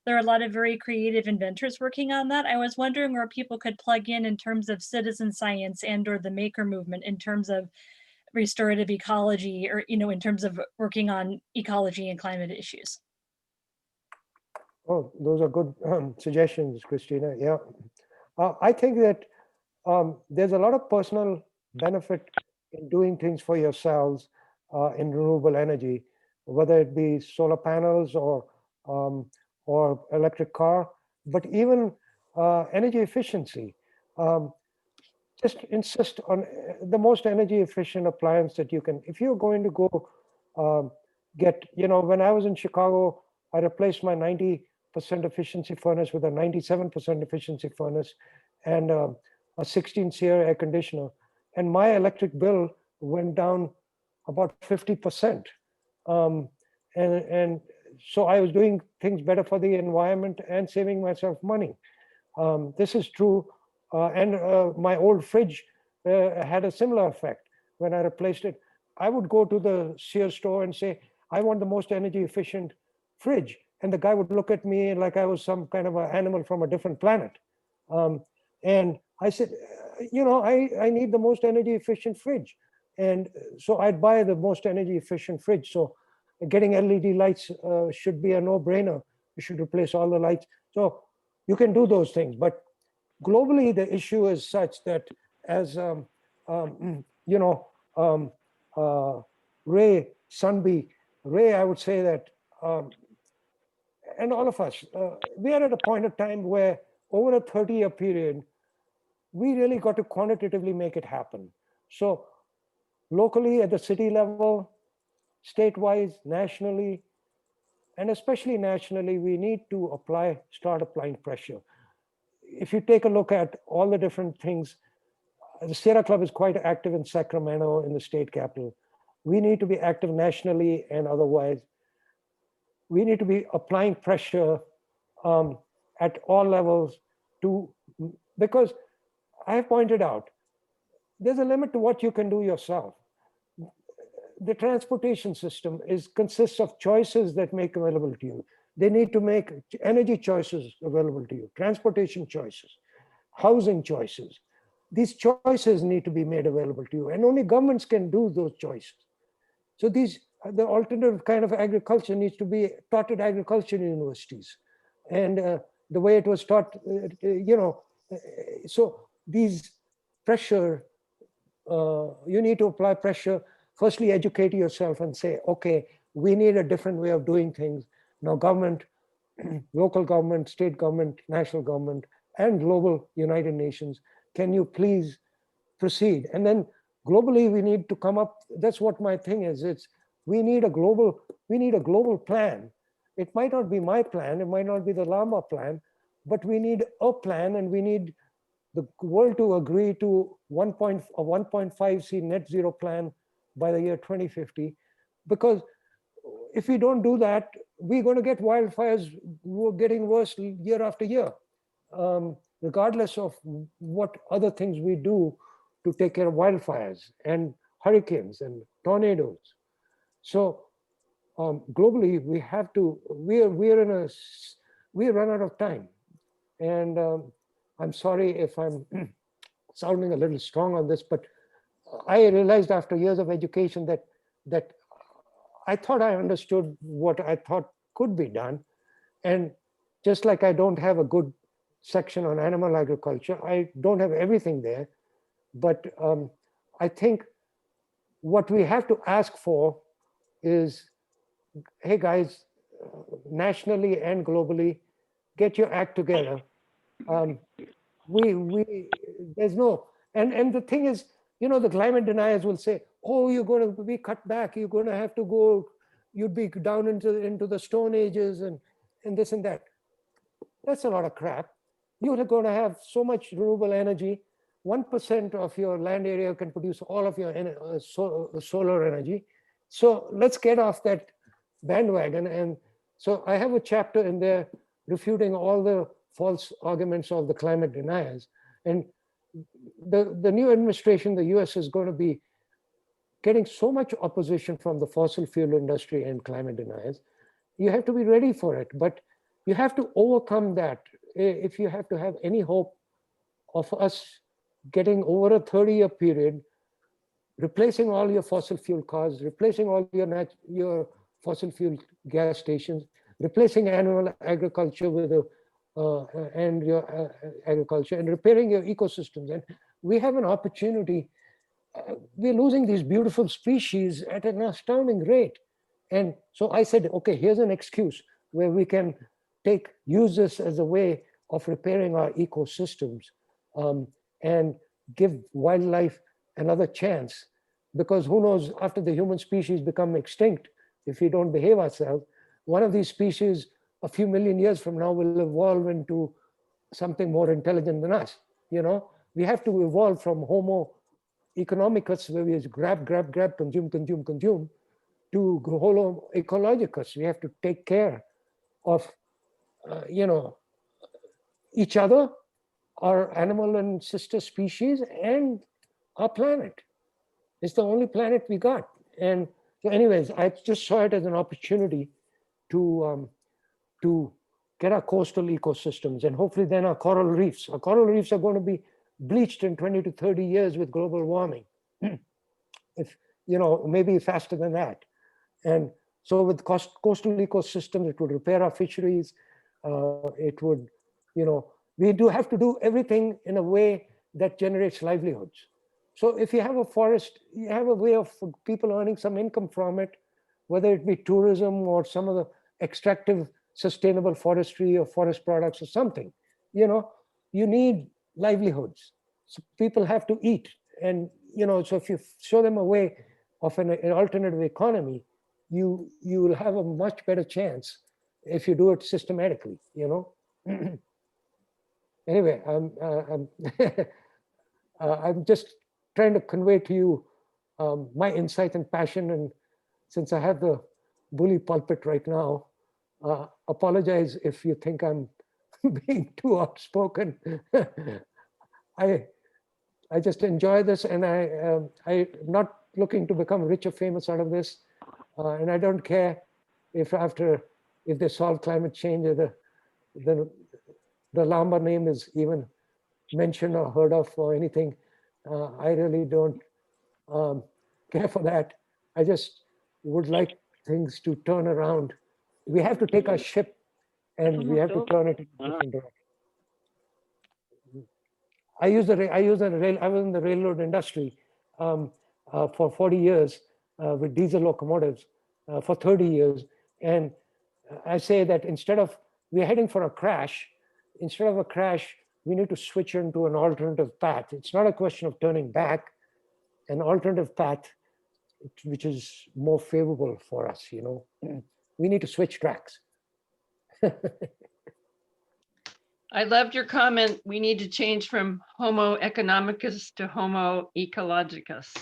There are a lot of very creative inventors working on that. I was wondering where people could plug in terms of citizen science and or the maker movement in terms of restorative ecology, or, in terms of working on ecology and climate issues. Oh, those are good suggestions, Christina. Yeah. I think that there's a lot of personal benefit in doing things for yourselves in renewable energy, whether it be solar panels or electric car, but even energy efficiency. Just insist on the most energy efficient appliance that you can. If you're going to go get, when I was in Chicago, I replaced my 90% efficiency furnace with a 97% efficiency furnace and a 16-SEER air conditioner. And my electric bill went down about 50%. And so I was doing things better for the environment and saving myself money. This is true. And my old fridge had a similar effect. When I replaced it, I would go to the Sears store and say, I want the most energy efficient fridge. And the guy would look at me like I was some kind of an animal from a different planet. And I said, I need the most energy efficient fridge. And so I'd buy the most energy efficient fridge. So getting LED lights should be a no-brainer. You should replace all the lights. So you can do those things. But globally, the issue is such that as, Ray, I would say that, and all of us, we are at a point of time where over a 30-year period, we really got to quantitatively make it happen. So locally at the city level, state-wise, nationally, and especially nationally, we need to start applying pressure. If you take a look at all the different things, the Sierra Club is quite active in Sacramento, in the state capital. We need to be active nationally and otherwise. We need to be applying pressure at all levels because I have pointed out, there's a limit to what you can do yourself. the transportation system consists of choices that make available to you. They need to make energy choices available to you, transportation choices, housing choices. These choices need to be made available to you, and only governments can do those choices. So the alternative kind of agriculture needs to be taught at agriculture universities, and the way it was taught, so these pressure, you need to apply pressure. Firstly, educate yourself and say, okay, we need a different way of doing things. Now government, local government, state government, national government, and global United Nations, can you please proceed? And then globally, we need to come up, that's what my thing is, we need a global plan. It might not be my plan, it might not be the Lamba plan, but we need a plan, and we need the world to agree to a 1.5C net zero plan by the year 2050. Because if we don't do that, we're going to get wildfires getting worse year after year, regardless of what other things we do to take care of wildfires and hurricanes and tornadoes. So globally, we have to, we're run out of time. And I'm sorry if I'm sounding a little strong on this, but I realized after years of education that I thought I understood what I thought could be done. And just like I don't have a good section on animal agriculture, I don't have everything there. But I think what we have to ask for is, hey guys, nationally and globally, get your act together. There's no, and the thing is, the climate deniers will say, oh, you're going to be cut back, you're going to have to go, you'd be down into the Stone Ages and this and that. That's a lot of crap. You're going to have so much renewable energy. 1% of your land area can produce all of your solar energy. So let's get off that bandwagon. And so I have a chapter in there refuting all the false arguments of the climate deniers. And the new administration, the US, is going to be getting so much opposition from the fossil fuel industry and climate deniers. You have to be ready for it, but you have to overcome that if you have to have any hope of us getting over a 30-year period, replacing all your fossil fuel cars, replacing all your fossil fuel gas stations, replacing animal agriculture with agriculture, and repairing your ecosystems. And we have an opportunity. We're losing these beautiful species at an astounding rate. And so I said, okay, here's an excuse where we can use this as a way of repairing our ecosystems and give wildlife another chance. Because who knows, after the human species become extinct, if we don't behave ourselves, one of these species a few million years from now will evolve into something more intelligent than us. We have to evolve from Homo economicus, where we grab, consume, to Homo ecologicus. We have to take care of, each other, our animal and sister species, and our planet. It's the only planet we got. And so anyways, I just saw it as an opportunity to get our coastal ecosystems, and hopefully then our coral reefs. Our coral reefs are going to be bleached in 20 to 30 years with global warming. If, maybe faster than that. And so with coastal ecosystems, it would repair our fisheries. It would, we do have to do everything in a way that generates livelihoods. So if you have a forest, you have a way of people earning some income from it, whether it be tourism or some of the extractive sustainable forestry or forest products or something. You need livelihoods. So people have to eat. And, so if you show them a way of an alternative economy, you will have a much better chance if you do it systematically, Anyway, I'm just trying to convey to you my insight and passion. And since I have the bully pulpit right now, apologize if you think I'm being too outspoken. I just enjoy this, and I'm not looking to become rich or famous out of this. And I don't care if they solve climate change or the Lamba name is even mentioned or heard of or anything. I really don't care for that. I just would like things to turn around. We have to take our ship and we have to turn it in a different direction. I was in the railroad industry for 40 years with diesel locomotives for 30 years. And I say that we're heading for a crash, instead of a crash, we need to switch into an alternative path. It's not a question of turning back, an alternative path, which is more favorable for us, We need to switch tracks. I loved your comment. We need to change from Homo economicus to Homo ecologicus.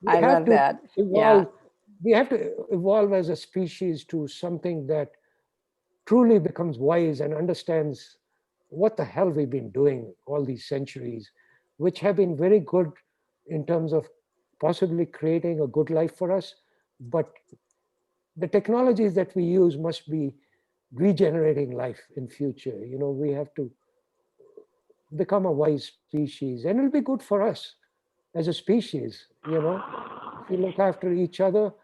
I love that. Yeah. We have to evolve as a species to something that truly becomes wise and understands what the hell we've been doing all these centuries, which have been very good in terms of possibly creating a good life for us. But the technologies that we use must be regenerating life in future. We have to become a wise species, and it'll be good for us as a species. If we look after each other,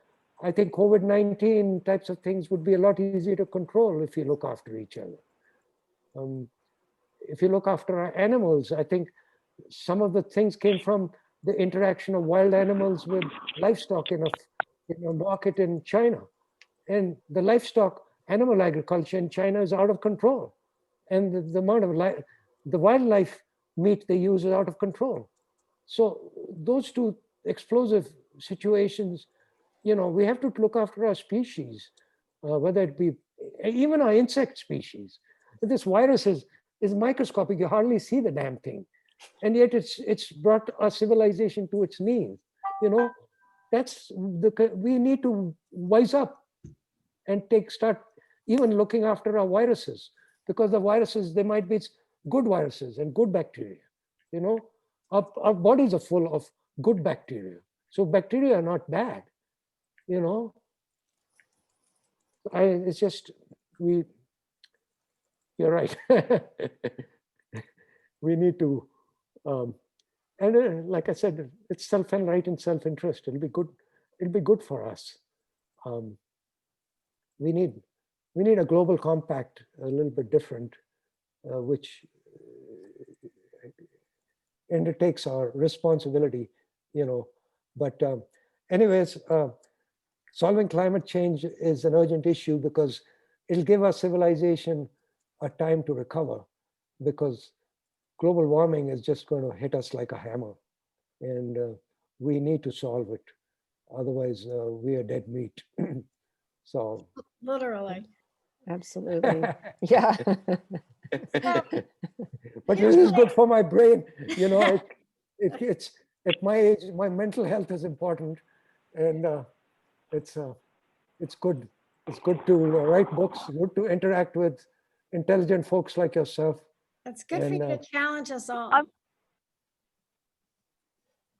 I think COVID-19 types of things would be a lot easier to control if we look after each other. If you look after our animals, I think some of the things came from the interaction of wild animals with livestock in a market in China. And the livestock animal agriculture in China is out of control. And the amount of the wildlife meat they use is out of control. So those two explosive situations, we have to look after our species, whether it be even our insect species. This virus is microscopic. You hardly see the damn thing. And yet it's brought our civilization to its knees. We need to wise up and start even looking after our viruses, because the viruses, they might be good viruses and good bacteria. Our bodies are full of good bacteria. So bacteria are not bad. It's just, you're right. We need to, like I said, it's right and self-interest. It'll be good. It'll be good for us. We need a global compact, a little bit different, which undertakes our responsibility, But anyways, solving climate change is an urgent issue because it'll give our civilization a time to recover, because global warming is just going to hit us like a hammer, and we need to solve it. Otherwise, we are dead meat. So Literally. Absolutely. Yeah. But this is good for my brain. It's at my age, my mental health is important, and it's good. It's good to write books, good to interact with intelligent folks like yourself. It's good for you to challenge us all. I'm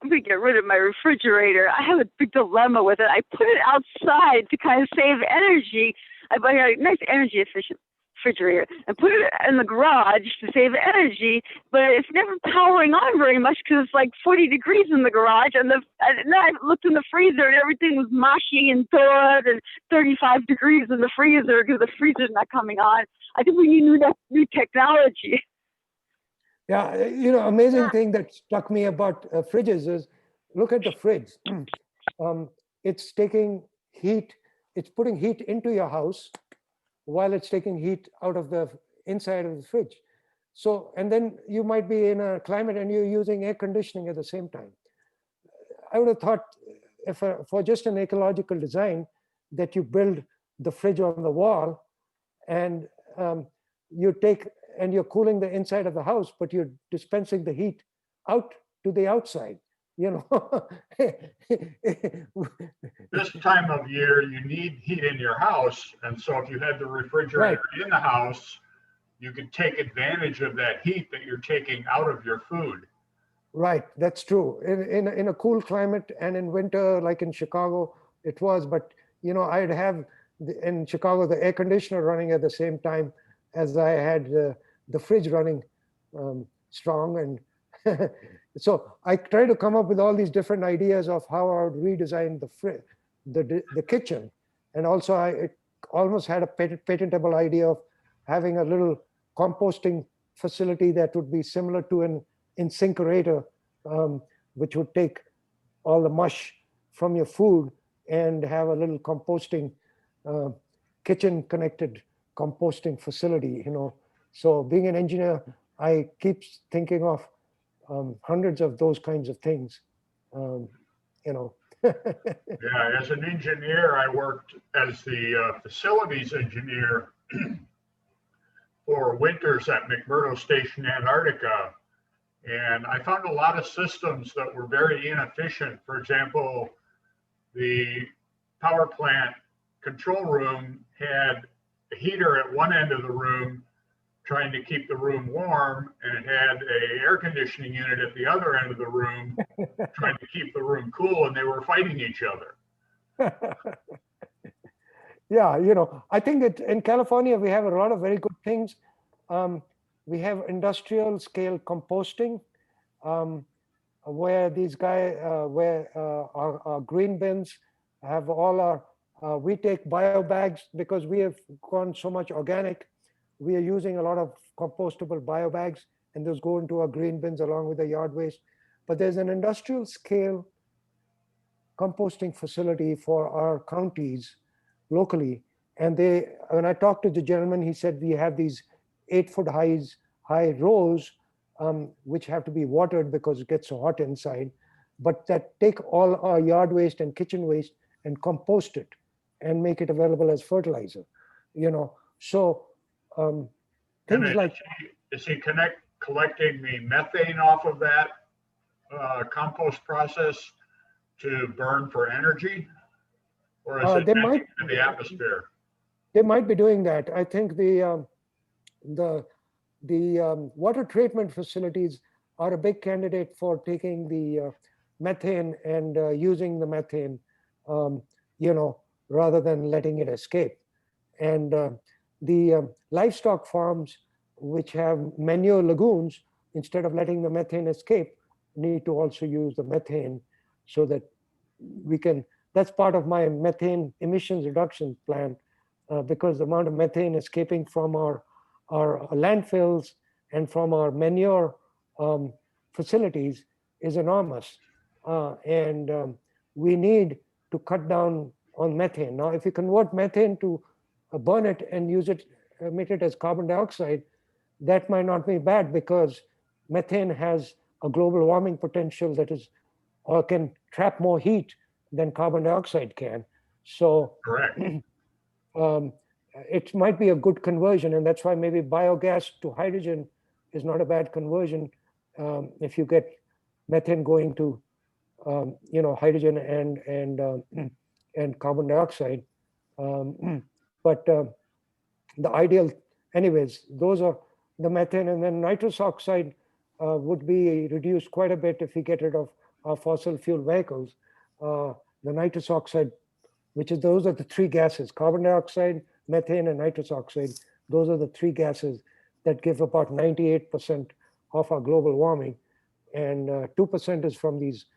going to get rid of my refrigerator. I have a big dilemma with it. I put it outside to kind of save energy. I buy a nice energy efficient refrigerator and put it in the garage to save energy, but it's never powering on very much because it's like 40 degrees in the garage. And then I looked in the freezer and everything was mushy and thawed, and 35 degrees in the freezer because the freezer's not coming on. I think we need new technology. Yeah, amazing thing that struck me about fridges is, look at the fridge. It's taking heat, it's putting heat into your house while it's taking heat out of the inside of the fridge. So, and then you might be in a climate and you're using air conditioning at the same time. I would have thought for just an ecological design that you build the fridge on the wall and you're cooling the inside of the house, but you're dispensing the heat out to the outside, This time of year, you need heat in your house. And so if you had the refrigerator in the house, you could take advantage of that heat that you're taking out of your food. Right, that's true. In a cool climate and in winter, like in Chicago, it was. But I'd have in Chicago the air conditioner running at the same time as I had the fridge running strong, and so I try to come up with all these different ideas of how I would redesign the kitchen, and also I almost had a patentable idea of having a little composting facility that would be similar to an incinerator, which would take all the mush from your food and have a little composting, kitchen connected composting facility. So being an engineer, I keep thinking of hundreds of those kinds of things. Yeah, as an engineer, I worked as the facilities engineer for winters at McMurdo Station, Antarctica. And I found a lot of systems that were very inefficient. For example, the power plant control room had a heater at one end of the room trying to keep the room warm, and it had an air conditioning unit at the other end of the room trying to keep the room cool, and they were fighting each other. Yeah, I think that in California, we have a lot of very good things. We have industrial scale composting, where these guys, where our green bins have all our, we take bio bags because we have gone so much organic. We are using a lot of compostable bio bags, and those go into our green bins along with the yard waste. But there's an industrial scale composting facility for our counties locally. And when I talked to the gentleman, he said we have these 8-foot high rows, which have to be watered because it gets so hot inside, but that take all our yard waste and kitchen waste and compost it and make it available as fertilizer. So things like. Is he collecting the methane off of that compost process to burn for energy, or is it in the atmosphere? They might be doing that. I think the water treatment facilities are a big candidate for taking the methane and using the methane, rather than letting it escape. And the livestock farms, which have manure lagoons, instead of letting the methane escape, need to also use the methane so that we can. That's part of my methane emissions reduction plan, because the amount of methane escaping from our landfills and from our manure facilities is enormous. And we need to cut down on methane. Now, if you convert methane to burn it and use it, emit it as carbon dioxide, that might not be bad, because methane has a global warming potential that is, or can trap more heat than carbon dioxide can. So correct. It might be a good conversion, and that's why maybe biogas to hydrogen is not a bad conversion, if you get methane going to hydrogen and carbon dioxide. But the ideal, anyways, those are the methane, and then nitrous oxide would be reduced quite a bit if we get rid of our fossil fuel vehicles. The nitrous oxide, those are the three gases: carbon dioxide, methane, and nitrous oxide. Those are the three gases that give about 98% of our global warming, and 2% is from these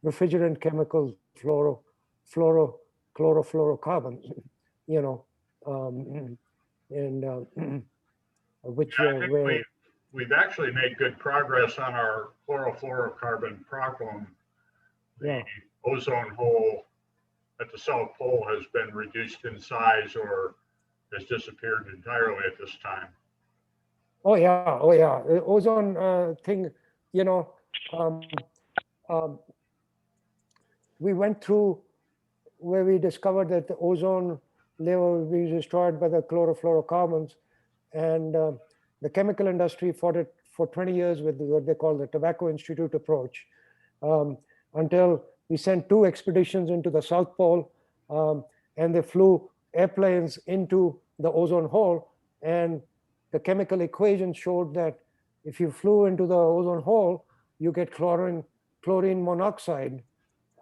refrigerant chemicals, chlorofluorocarbons, which we've actually made good progress on our chlorofluorocarbon problem. The ozone hole at the South Pole has been reduced in size or has disappeared entirely at this time. Oh yeah. The ozone thing, we went through where we discovered that the ozone layer was being destroyed by the chlorofluorocarbons, and the chemical industry fought it for 20 years with what they call the Tobacco Institute approach, until we sent 2 expeditions into the South Pole, and they flew airplanes into the ozone hole, and the chemical equation showed that if you flew into the ozone hole, you get chlorine monoxide.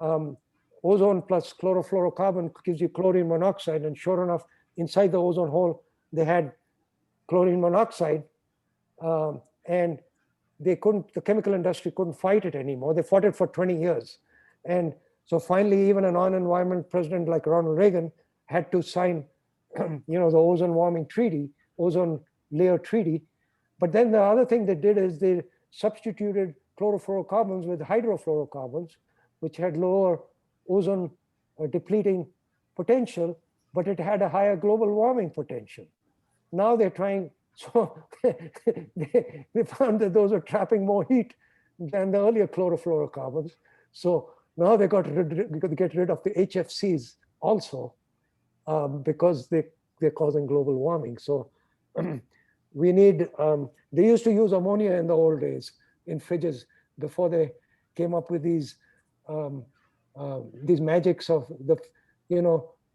Ozone plus chlorofluorocarbon gives you chlorine monoxide, and sure enough, inside the ozone hole, they had chlorine monoxide, and the chemical industry couldn't fight it anymore. They fought it for 20 years. And so finally, even a non-environment president like Ronald Reagan had to sign, the ozone warming treaty, ozone layer treaty. But then the other thing they did is they substituted chlorofluorocarbons with hydrofluorocarbons, which had lower ozone depleting potential, but it had a higher global warming potential. Now they're trying, so they found that those are trapping more heat than the earlier chlorofluorocarbons. So now they got to get rid of the HFCs also, because they're causing global warming. So we need, they used to use ammonia in the old days in fridges before they came up with these magics of the,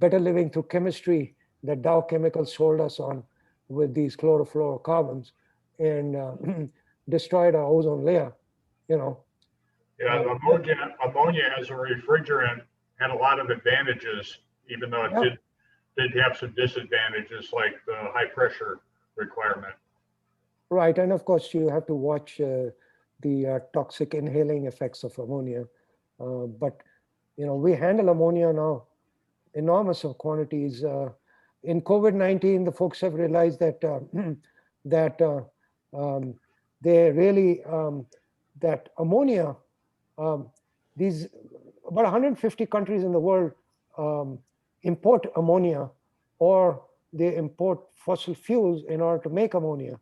better living through chemistry that Dow Chemicals sold us on with these chlorofluorocarbons, and destroyed our ozone layer, Yeah, ammonia as a refrigerant had a lot of advantages, even though it did have some disadvantages, like the high pressure requirement. Right, and of course you have to watch the toxic inhaling effects of ammonia. But we handle ammonia now, enormous of quantities. In COVID-19, the folks have realized that they really that ammonia. These about 150 countries in the world import ammonia, or they import fossil fuels in order to make ammonia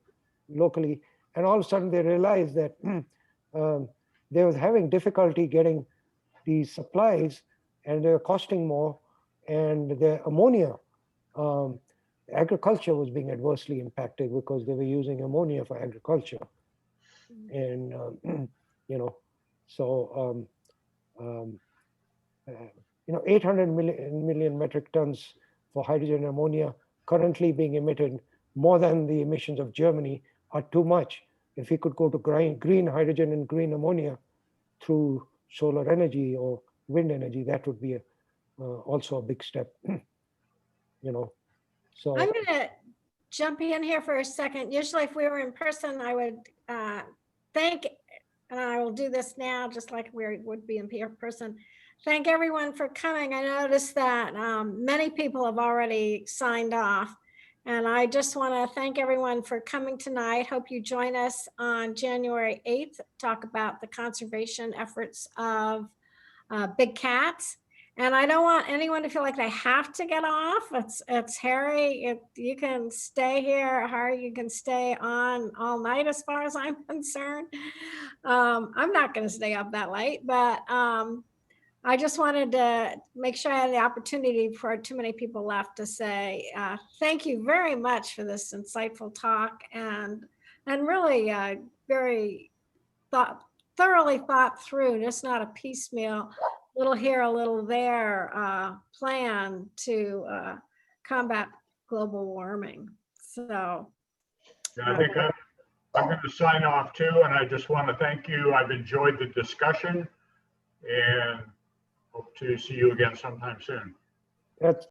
locally. And all of a sudden they realized that they were having difficulty getting these supplies, and they're costing more, and the ammonia agriculture was being adversely impacted because they were using ammonia for agriculture. And so 800 million metric tons for hydrogen and ammonia currently being emitted, more than the emissions of Germany, are too much. If we could go to green hydrogen and green ammonia through solar energy or wind energy, that would be also a big step. So I'm going to jump in here for a second. Usually if we were in person, I would thank, and I will do this now, just like we would be in person. Thank everyone for coming. I noticed that many people have already signed off, and I just want to thank everyone for coming tonight. Hope you join us on January 8th, talk about the conservation efforts of big cats. And I don't want anyone to feel like they have to get off. It's Harry. You can stay here. Harry, you can stay on all night as far as I'm concerned. I'm not going to stay up that late, but I just wanted to make sure I had the opportunity before too many people left to say thank you very much for this insightful talk, and really very thoroughly thought through, just not a piecemeal, little here, a little there plan to combat global warming. So I think I'm going to sign off too, and I just want to thank you. I've enjoyed the discussion, and hope to see you again sometime soon. that's